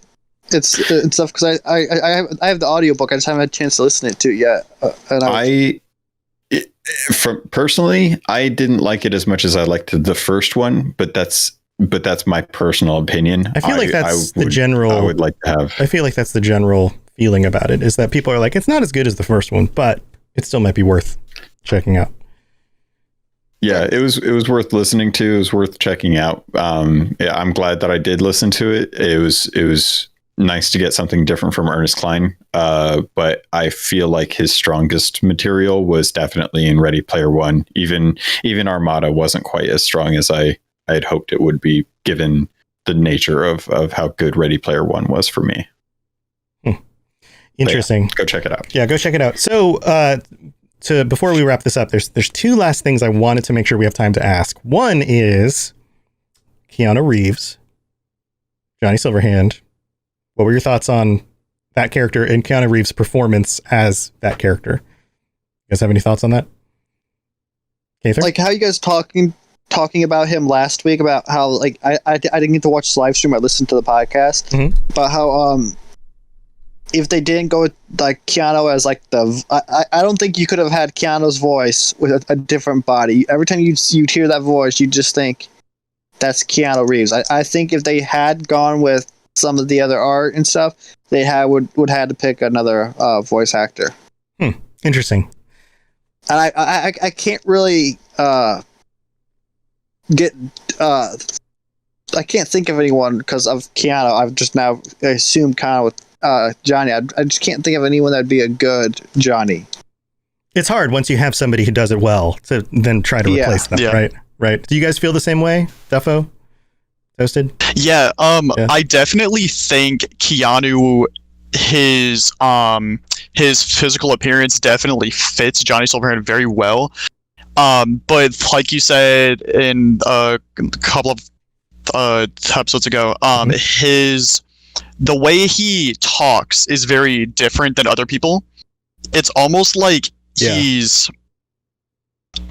It's stuff, because I have the audiobook. I just haven't had a chance to listen to it yet. Personally, I didn't like it as much as I liked the first one, but that's my personal opinion. I feel like that's the general. I would like to have. I feel like that's the general feeling about it, is that people are like, it's not as good as the first one, but it still might be worth checking out. Yeah, it was worth listening to. It was worth checking out. Yeah, I'm glad that I did listen to it. It was nice to get something different from Ernest Cline. But I feel like his strongest material was definitely in Ready Player One. Even Armada wasn't quite as strong as I had hoped it would be, given the nature of how good Ready Player One was for me. Interesting. Yeah, go check it out. Yeah, go check it out. So, before we wrap this up, there's two last things I wanted to make sure we have time to ask. One is Keanu Reeves, Johnny Silverhand. What were your thoughts on that character and Keanu Reeves' performance as that character? You guys have any thoughts on that? Kaither? Like how you guys talking about him last week about how like I didn't get to watch the live stream. I listened to the podcast about how if they didn't go with like Keanu as like I don't think you could have had Keanu's voice with a different body. Every time you'd hear that voice, you just think that's Keanu Reeves. I think if they had gone with some of the other art and stuff, they would had to pick another voice actor. Interesting. And I can't really get I can't think of anyone because of Keanu. I've just now assumed kind of with Johnny. I just can't think of anyone that'd be a good Johnny. It's hard once you have somebody who does it well to then try to replace them, right? Right. Do you guys feel the same way, Buffo? Toasted? Yeah, I definitely think Keanu, his physical appearance definitely fits Johnny Silverhand very well. But like you said in a couple of episodes ago, the way he talks is very different than other people. It's almost like he's,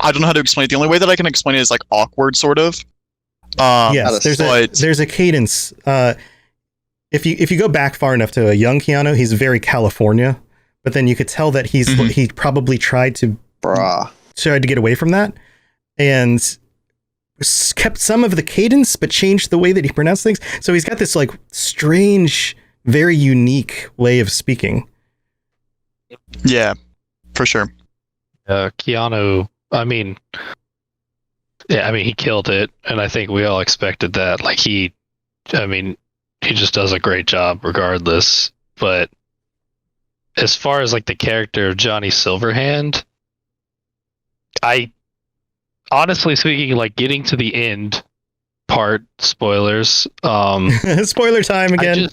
I don't know how to explain it. The only way that I can explain it is like awkward, sort of. Yes, there's a cadence. If you go back far enough to a young Keanu, he's very California, but then you could tell that he probably tried to get away from that and kept some of the cadence, but changed the way that he pronounced things. So he's got this like strange, very unique way of speaking. Yeah, for sure. Keanu, he killed it, and I think we all expected that. Like he just does a great job regardless. But as far as like the character of Johnny Silverhand, I honestly speaking, like getting to the end part, spoilers. Spoiler time again.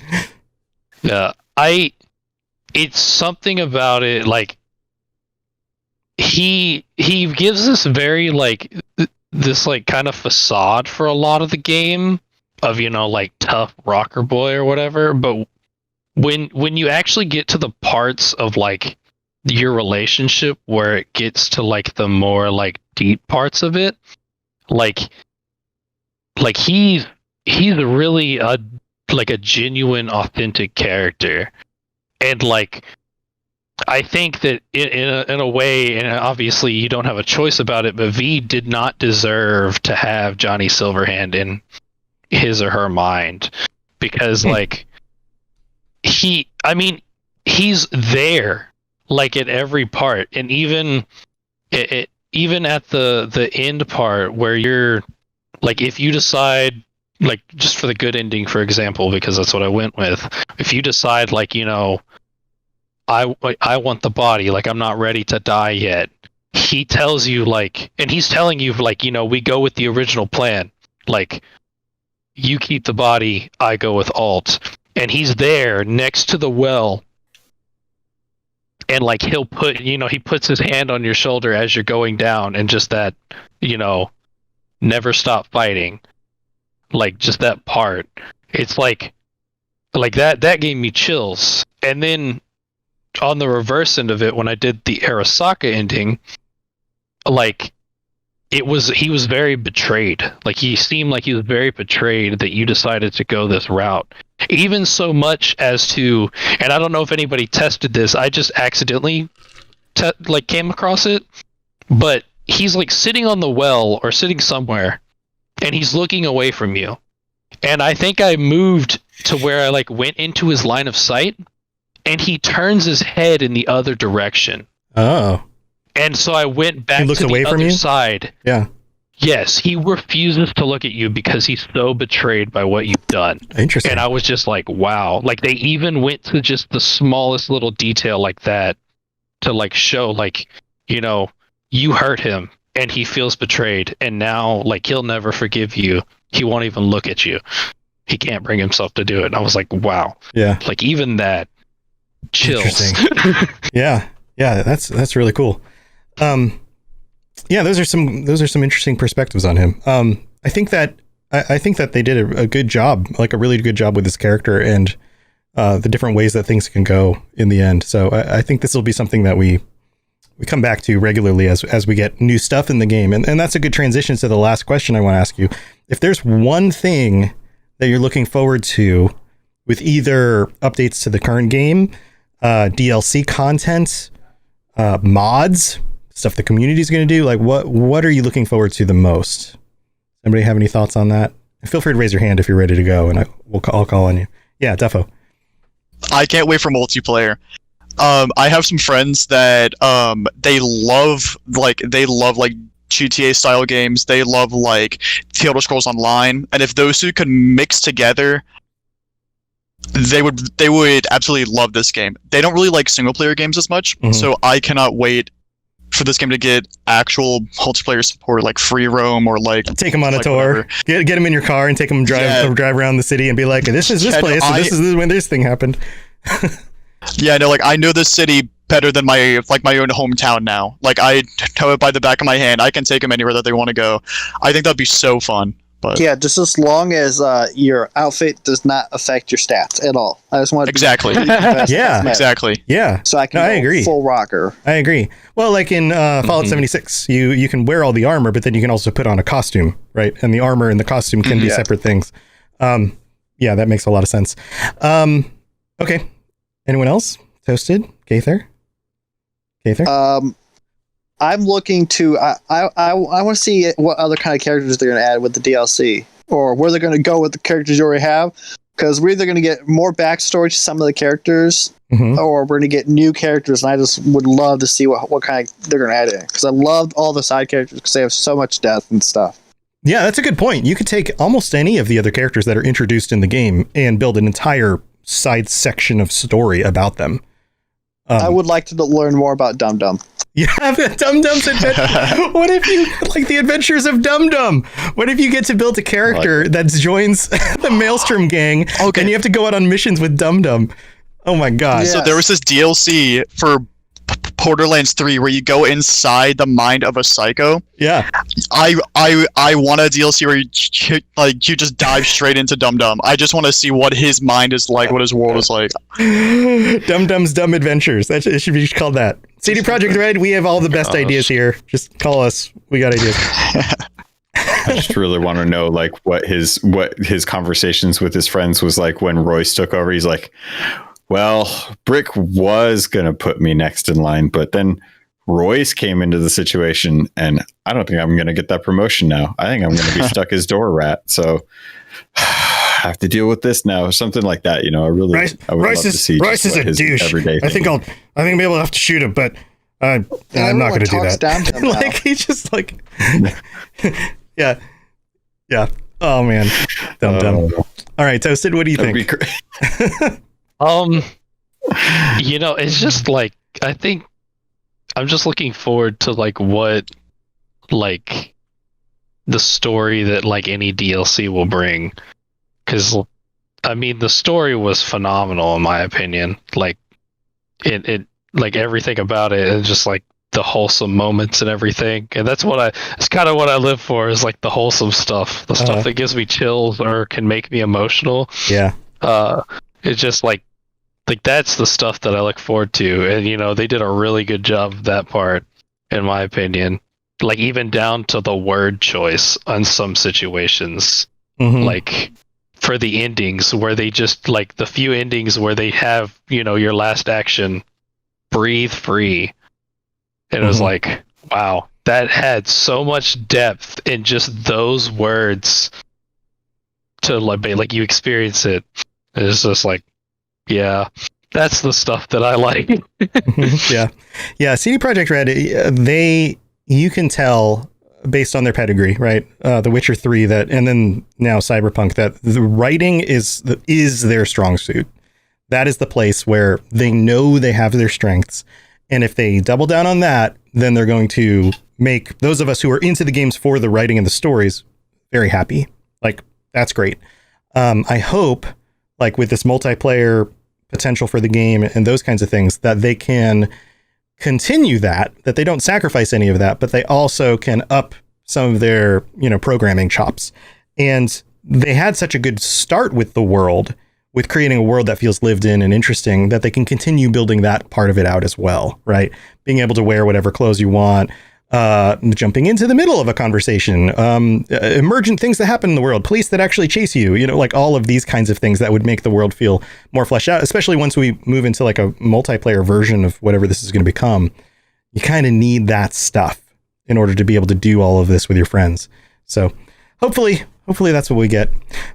It's something about it, like he gives this very like this like kind of facade for a lot of the game of, like tough rocker boy or whatever, but when you actually get to the parts of like your relationship where it gets to like the more like deep parts of it, like he's really a genuine, authentic character. And like I think that in a way, and obviously you don't have a choice about it, but V did not deserve to have Johnny Silverhand in his or her mind, because like he's there like at every part, and even at the end part where you're like, if you decide, like just for the good ending, for example, because that's what I went with, if you decide like, I want the body, like I'm not ready to die yet, he tells you like, and he's telling you like, we go with the original plan, like you keep the body, I go with Alt, and he's there next to the well, and like he'll put, he puts his hand on your shoulder as you're going down, and just that, never stop fighting, like just that part, it's like that gave me chills. And then on the reverse end of it, when I did the Arasaka ending, like he was very betrayed. Like he seemed like he was very betrayed that you decided to go this route. Even so much as to, and I don't know if anybody tested this, I just accidentally came across it, but he's like sitting on the well or sitting somewhere, and he's looking away from you. And I think I moved to where I like went into his line of sight, and he turns his head in the other direction. Oh. And so I went back He looks to the away from other you? side. Yeah. Yes, he refuses to look at you because he's so betrayed by what you've done. Interesting. And I was just like, wow. Like, they even went to just the smallest little detail like that to, like, show, like, you know, you hurt him and he feels betrayed. And now, like, he'll never forgive you. He won't even look at you. He can't bring himself to do it. And I was like, wow. Yeah. Like, even that chills. Interesting. Yeah. That's really cool. Yeah, those are some interesting perspectives on him. I think that they did a good job, like a really good job with this character and the different ways that things can go in the end. So I think this will be something that we come back to regularly as we get new stuff in the game. And that's a good transition to the last question I want to ask you. If there's one thing that you're looking forward to with either updates to the current game, DLC content, mods, stuff the community is going to do, like what are you looking forward to the most? Anybody have any thoughts on that? Feel free to raise your hand if you're ready to go, and I'll call on you. Yeah, Buffo. I can't wait for multiplayer. I have some friends that they love GTA style games. They love like The Elder Scrolls Online, and if those two could mix together, they would absolutely love this game. They don't really like single player games as much, so I cannot wait for this game to get actual multiplayer support, like free roam or like take them on a tour, get them in your car and take them drive around the city and be like, this is this place, and this is when this thing happened. Yeah, no, like I know this city better than my own hometown now. Like I know it by the back of my hand. I can take them anywhere that they want to go. I think that'd be so fun. But yeah, just as long as your outfit does not affect your stats at all. I just want to exactly. Yeah, exactly. Yeah, so I can I agree. Full rocker. I agree. Well, like in Fallout 76, you can wear all the armor, but then you can also put on a costume, right? And the armor and the costume can be separate things. Yeah, that makes a lot of sense. Okay. Anyone else? Toasted? Kaither? I'm looking to. I want to see what other kind of characters they're going to add with the DLC, or where they're going to go with the characters you already have. Because we're either going to get more backstory to some of the characters, or we're going to get new characters. And I just would love to see what kind of they're going to add in. Because I loved all the side characters because they have so much depth and stuff. Yeah, that's a good point. You could take almost any of the other characters that are introduced in the game and build an entire side section of story about them. I would like to learn more about Dum Dum. Yeah, Dum Dum's adventure. What if you like the adventures of Dum Dum? What if you get to build a character that joins the Maelstrom gang, and you have to go out on missions with Dum Dum? Oh my god! So there was this DLC for Borderlands 3 where you go inside the mind of a psycho. Yeah, I want a DLC where you just dive straight into Dum Dum. I just want to see what his mind is like, what his world is like. Dum Dum's Dumb Adventures. It should be called that. CD Projekt Red, we have all the best ideas here. Just call us. We got ideas. I just really want to know like what his conversations with his friends was like when Royce took over. He's like, well, Brick was going to put me next in line, but then Royce came into the situation and I don't think I'm going to get that promotion now. I think I'm going to be stuck as door rat. So I have to deal with this now. Something like that. You know, I would love to see Royce is a douche. Everyday I think I'll be able to have to shoot him, but I'm not going to do that. Like he's just like, yeah. Oh man, Dumb. All right, Toasted. What do you think? You know, it's just like I think I'm just looking forward to like what like the story that like any DLC will bring, because I mean the story was phenomenal in my opinion. Like it like everything about it, and just like the wholesome moments and everything, and it's kind of what I live for, is like the wholesome stuff, the stuff that gives me chills or can make me emotional. Yeah. It's just like that's the stuff that I look forward to, and you know they did a really good job of that part in my opinion. Like even down to the word choice on some situations, like for the endings where they just like the few endings where they have, you know, your last action, breathe free. And it was like, wow, that had so much depth in just those words to like you experience it. It's just like, yeah, That's the stuff that I like. Yeah. CD Projekt Red, you can tell based on their pedigree, right? The Witcher 3 and then now Cyberpunk, that the writing is their strong suit. That is the place where they know they have their strengths. And if they double down on that, then they're going to make those of us who are into the games for the writing and the stories very happy. Like, that's great. I hope, like with this multiplayer potential for the game and those kinds of things, that they can continue that they don't sacrifice any of that, but they also can up some of their, programming chops. And they had such a good start with the world, with creating a world that feels lived in and interesting, that they can continue building that part of it out as well, right? Being able to wear whatever clothes you want, jumping into the middle of a conversation, emergent things that happen in the world, police that actually chase you, like all of these kinds of things that would make the world feel more fleshed out, especially once we move into like a multiplayer version of whatever this is going to become. You kind of need that stuff in order to be able to do all of this with your friends. So hopefully that's what we get.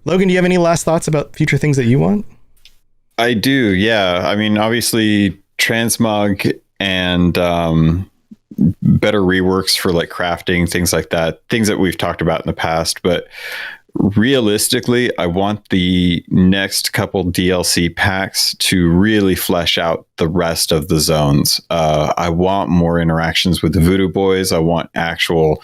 Logan, do you have any last thoughts about future things that you want? I do. Yeah. I mean, obviously transmog and, better reworks for like crafting, things like that, things that we've talked about in the past. But realistically, I want the next couple DLC packs to really flesh out the rest of the zones. I want more interactions with the Voodoo Boys. I want actual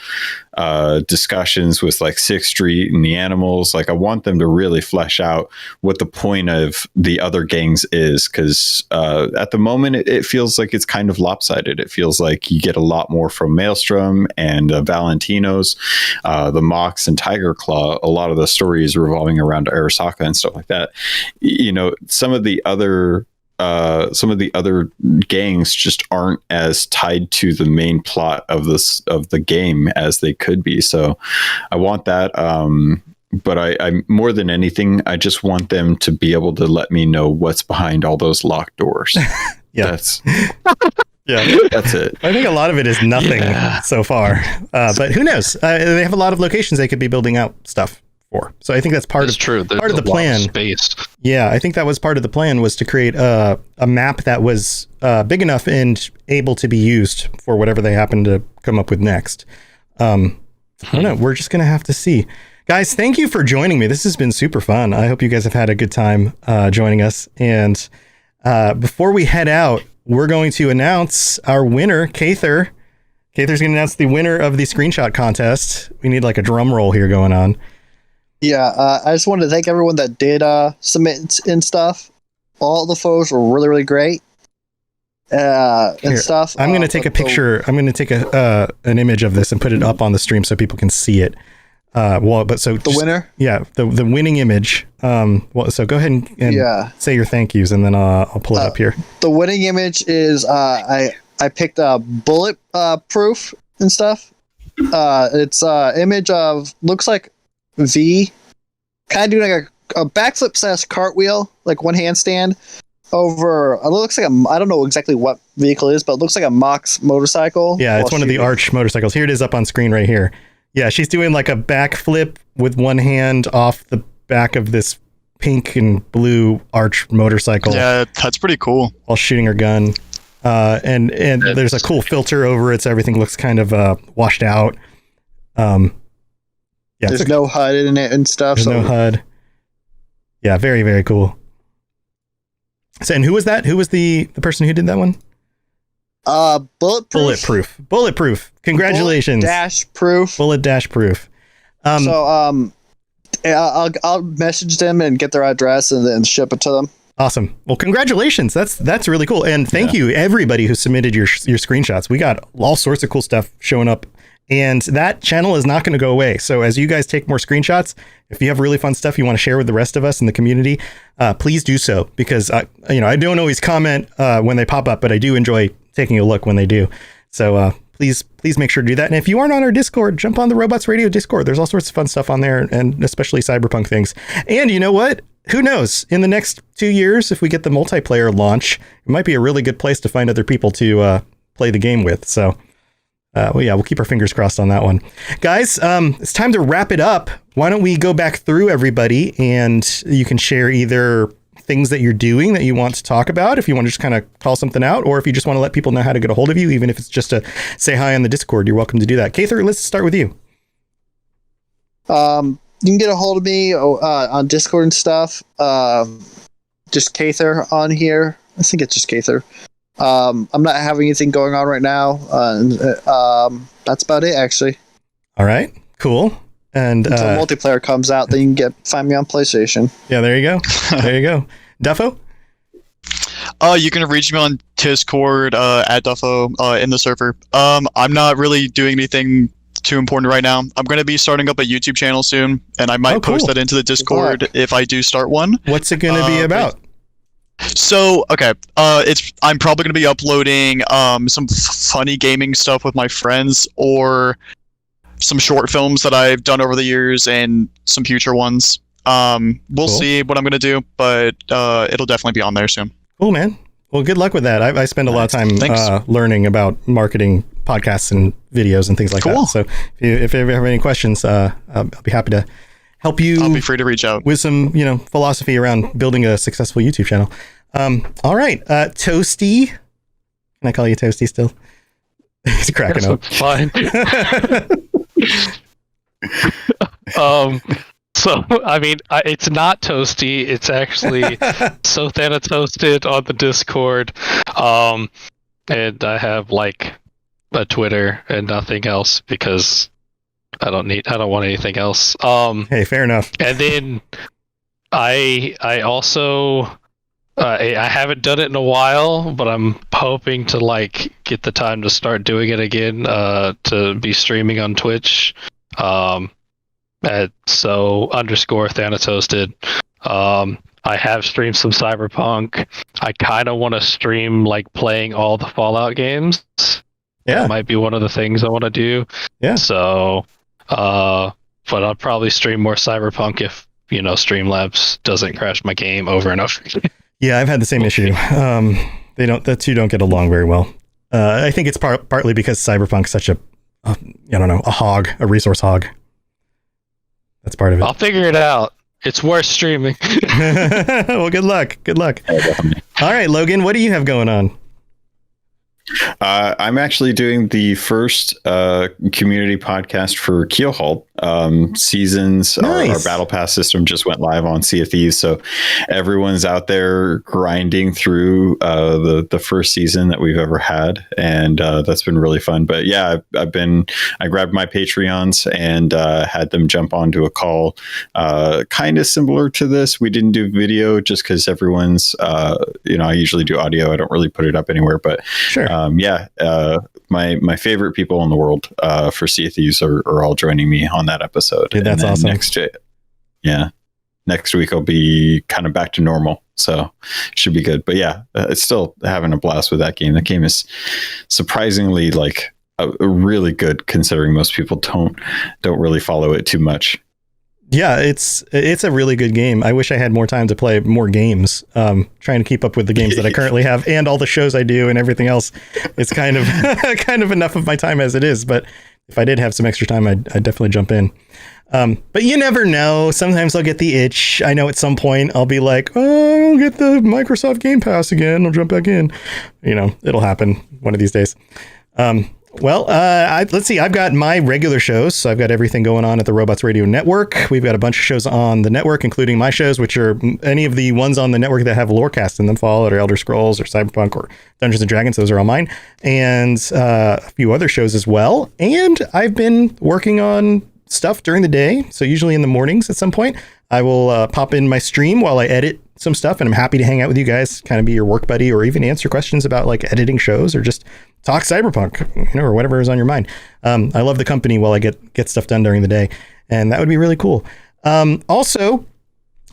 discussions with like Sixth Street and the animals. Like, I want them to really flesh out what the point of the other gangs is, because at the moment it feels like it's kind of lopsided. It feels like you get a lot more from Maelstrom and Valentino's, the Mox and Tiger Claw. A lot of the stories revolving around Arasaka and stuff like that. Some of the other gangs just aren't as tied to the main plot of the game as they could be. So I want that. But I more than anything, I just want them to be able to let me know what's behind all those locked doors. That's it. I think a lot of it is nothing so far. But who knows? They have a lot of locations they could be building out stuff for. So I think that's part of the plan. Space. Yeah, I think that was part of the plan, was to create a map that was big enough and able to be used for whatever they happen to come up with next. I don't know. We're just going to have to see. Guys, thank you for joining me. This has been super fun. I hope you guys have had a good time joining us. And before we head out, we're going to announce our winner, Kaither. Kaither's going to announce the winner of the screenshot contest. We need like a drum roll here going on. Yeah, I just wanted to thank everyone that did submit and stuff. All the photos were really, really great. And stuff. I'm going to take a picture. I'm going to take an image of this and put it up on the stream so people can see it. The winner? Yeah, the winning image. So go ahead and say your thank yous, and then I'll pull it up here. The winning image is I picked bullet proof and stuff. It's image of, looks like V, kind of doing like a backflip / cartwheel, like one handstand over. It looks like I don't know exactly what vehicle it is, but it looks like a Mox motorcycle. Yeah, it's one of the Arch motorcycles. Here it is up on screen right here. Yeah, she's doing like a backflip with one hand off the back of this pink and blue Arch motorcycle. Yeah, that's pretty cool. While shooting her gun. And there's a cool filter over it, so everything looks kind of washed out. There's no HUD in it and stuff. There's no HUD. Yeah, very, very cool. So, and who was that? Who was the person who did that one? Bulletproof. Congratulations. Bullet dash proof. I'll message them and get their address and then ship it to them. Awesome. Well, congratulations. That's really cool. And thank you everybody who submitted your screenshots. We got all sorts of cool stuff showing up, and that channel is not going to go away. So as you guys take more screenshots, if you have really fun stuff you want to share with the rest of us in the community, please do so, because I don't always comment when they pop up, but I do enjoy taking a look when they do. So please make sure to do that. And if you aren't on our Discord, jump on the Robots Radio Discord. There's all sorts of fun stuff on there, and especially Cyberpunk things. And you know what? Who knows? In the next 2 years, if we get the multiplayer launch, it might be a really good place to find other people to play the game with. So, we'll keep our fingers crossed on that one. Guys, it's time to wrap it up. Why don't we go back through everybody, and you can share either things that you're doing that you want to talk about, if you want to just kind of call something out, or if you just want to let people know how to get a hold of you, even if it's just to say hi on the Discord, you're welcome to do that. Kaither, let's start with you. You can get a hold of me on Discord and stuff. Just Kaither on here. I think it's just Kaither. I'm not having anything going on right now. That's about it, actually. All right, cool. And until multiplayer comes out, then you can find me on PlayStation. Yeah, there you go. There you go. Duffo? You can reach me on Discord at Buffo in the server. I'm not really doing anything too important right now. I'm going to be starting up a YouTube channel soon, and I might post that into the Discord if I do start one. What's it going to be about? So, okay, I'm probably going to be uploading some funny gaming stuff with my friends, or some short films that I've done over the years, and some future ones. We'll see what I'm going to do, but it'll definitely be on there soon. Cool, man. Well, good luck with that. I spend a lot of time learning about marketing podcasts and videos and things like that. So if you ever have any questions, I'll be happy to help you. I'll be free to reach out with some, philosophy around building a successful YouTube channel. All right. Toasty. Can I call you Toasty still? He's cracking up. Fine. So, I mean, it's not Toasty. It's actually So Toasted on the Discord. And I have like a Twitter and nothing else because I don't want anything else. Hey, fair enough. And then I also I haven't done it in a while, but I'm hoping to like get the time to start doing it again, to be streaming on Twitch. At _Thanatoasted. I have streamed some Cyberpunk. I kind of want to stream like playing all the Fallout games. Yeah, that might be one of the things I want to do. Yeah. So, but I'll probably stream more Cyberpunk if Streamlabs doesn't crash my game over and over again. Yeah, I've had the same issue. The two don't get along very well. I think it's partly because Cyberpunk's such a resource hog. That's part of it. I'll figure it out. It's worth streaming. Well, good luck. Good luck. All right, Logan, what do you have going on? I'm actually doing the first community podcast for Keelhauled. Seasons, nice. Our battle pass system just went live on Sea of Thieves, so everyone's out there grinding through the first season that we've ever had, and that's been really fun. But yeah, I grabbed my Patreons and had them jump onto a call, kind of similar to this. We didn't do video just because everyone's, I usually do audio. I don't really put it up anywhere, but sure. My favorite people in the world for Sea of Thieves are all joining me on that episode. Dude, that's awesome. Next week I'll be kind of back to normal, so should be good. But yeah, it's still having a blast with that game. The game is surprisingly like a really good, considering most people don't really follow it too much. Yeah, it's a really good game. I wish I had more time to play more games. Trying to keep up with the games that I currently have and all the shows I do and everything else. It's kind of enough of my time as it is. But if I did have some extra time, I'd definitely jump in. But you never know. Sometimes I'll get the itch. I know at some point I'll be like, oh, I'll get the Microsoft Game Pass again. I'll jump back in. It'll happen one of these days. Let's see. I've got my regular shows. So I've got everything going on at the Robots Radio Network. We've got a bunch of shows on the network, including my shows, which are any of the ones on the network that have Lorecast in them, Fallout or Elder Scrolls or Cyberpunk or Dungeons and Dragons. Those are all mine. And a few other shows as well. And I've been working on stuff during the day. So usually in the mornings at some point, I will pop in my stream while I edit some stuff, and I'm happy to hang out with you guys, kind of be your work buddy, or even answer questions about like editing shows or just talk Cyberpunk, or whatever is on your mind. I love the company while I get stuff done during the day, and that would be really cool. Also,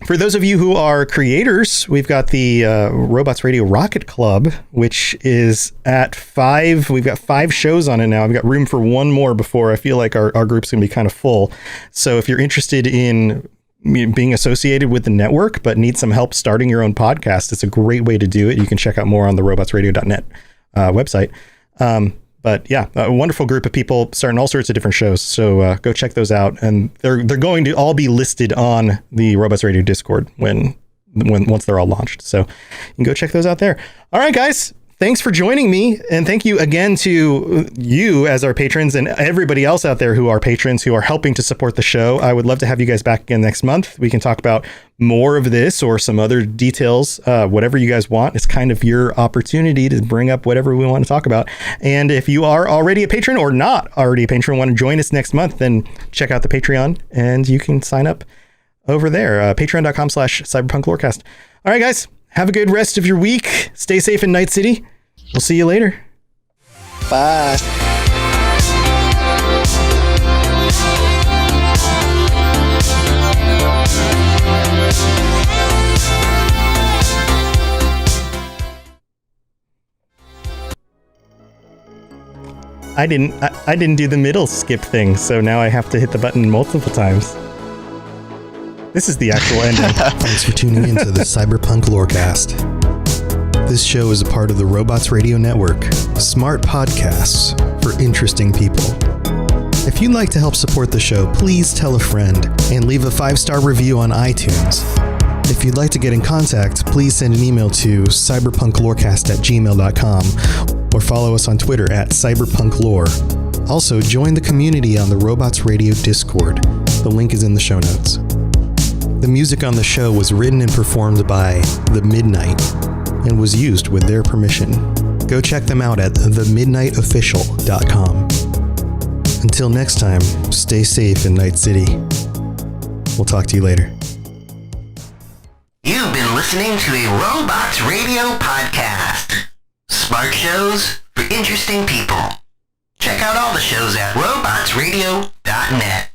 for those of you who are creators, we've got the Robots Radio Rocket Club, which is at 5. We've got 5 shows on it now. I've got room for one more before I feel like our group's going to be kind of full. So if you're interested in being associated with the network but need some help starting your own podcast, it's a great way to do it. You can check out more on the robotsradio.net website. But yeah, a wonderful group of people starting all sorts of different shows. So go check those out. And they're going to all be listed on the Robots Radio Discord when once they're all launched. So you can go check those out there. All right, guys. Thanks for joining me, and thank you again to you as our patrons and everybody else out there who are patrons who are helping to support the show. I would love to have you guys back again next month. We can talk about more of this or some other details, whatever you guys want. It's kind of your opportunity to bring up whatever we want to talk about. And if you are already a patron or not already a patron and want to join us next month, then check out the Patreon and you can sign up over there. Patreon.com/Cyberpunk Lorecast. All right, guys. Have a good rest of your week. Stay safe in Night City. We'll see you later. Bye. I didn't do the middle skip thing, so now I have to hit the button multiple times. This is the actual ending. Thanks for tuning into the Cyberpunk Lorecast. This show is a part of the Robots Radio Network, smart podcasts for interesting people. If you'd like to help support the show, please tell a friend and leave a 5-star review on iTunes. If you'd like to get in contact, please send an email to cyberpunklorecast@gmail.com or follow us on Twitter @cyberpunklore. Also, join the community on the Robots Radio Discord. The link is in the show notes. The music on the show was written and performed by The Midnight and was used with their permission. Go check them out at themidnightofficial.com. Until next time, stay safe in Night City. We'll talk to you later. You've been listening to a Robots Radio podcast. Smart shows for interesting people. Check out all the shows at robotsradio.net.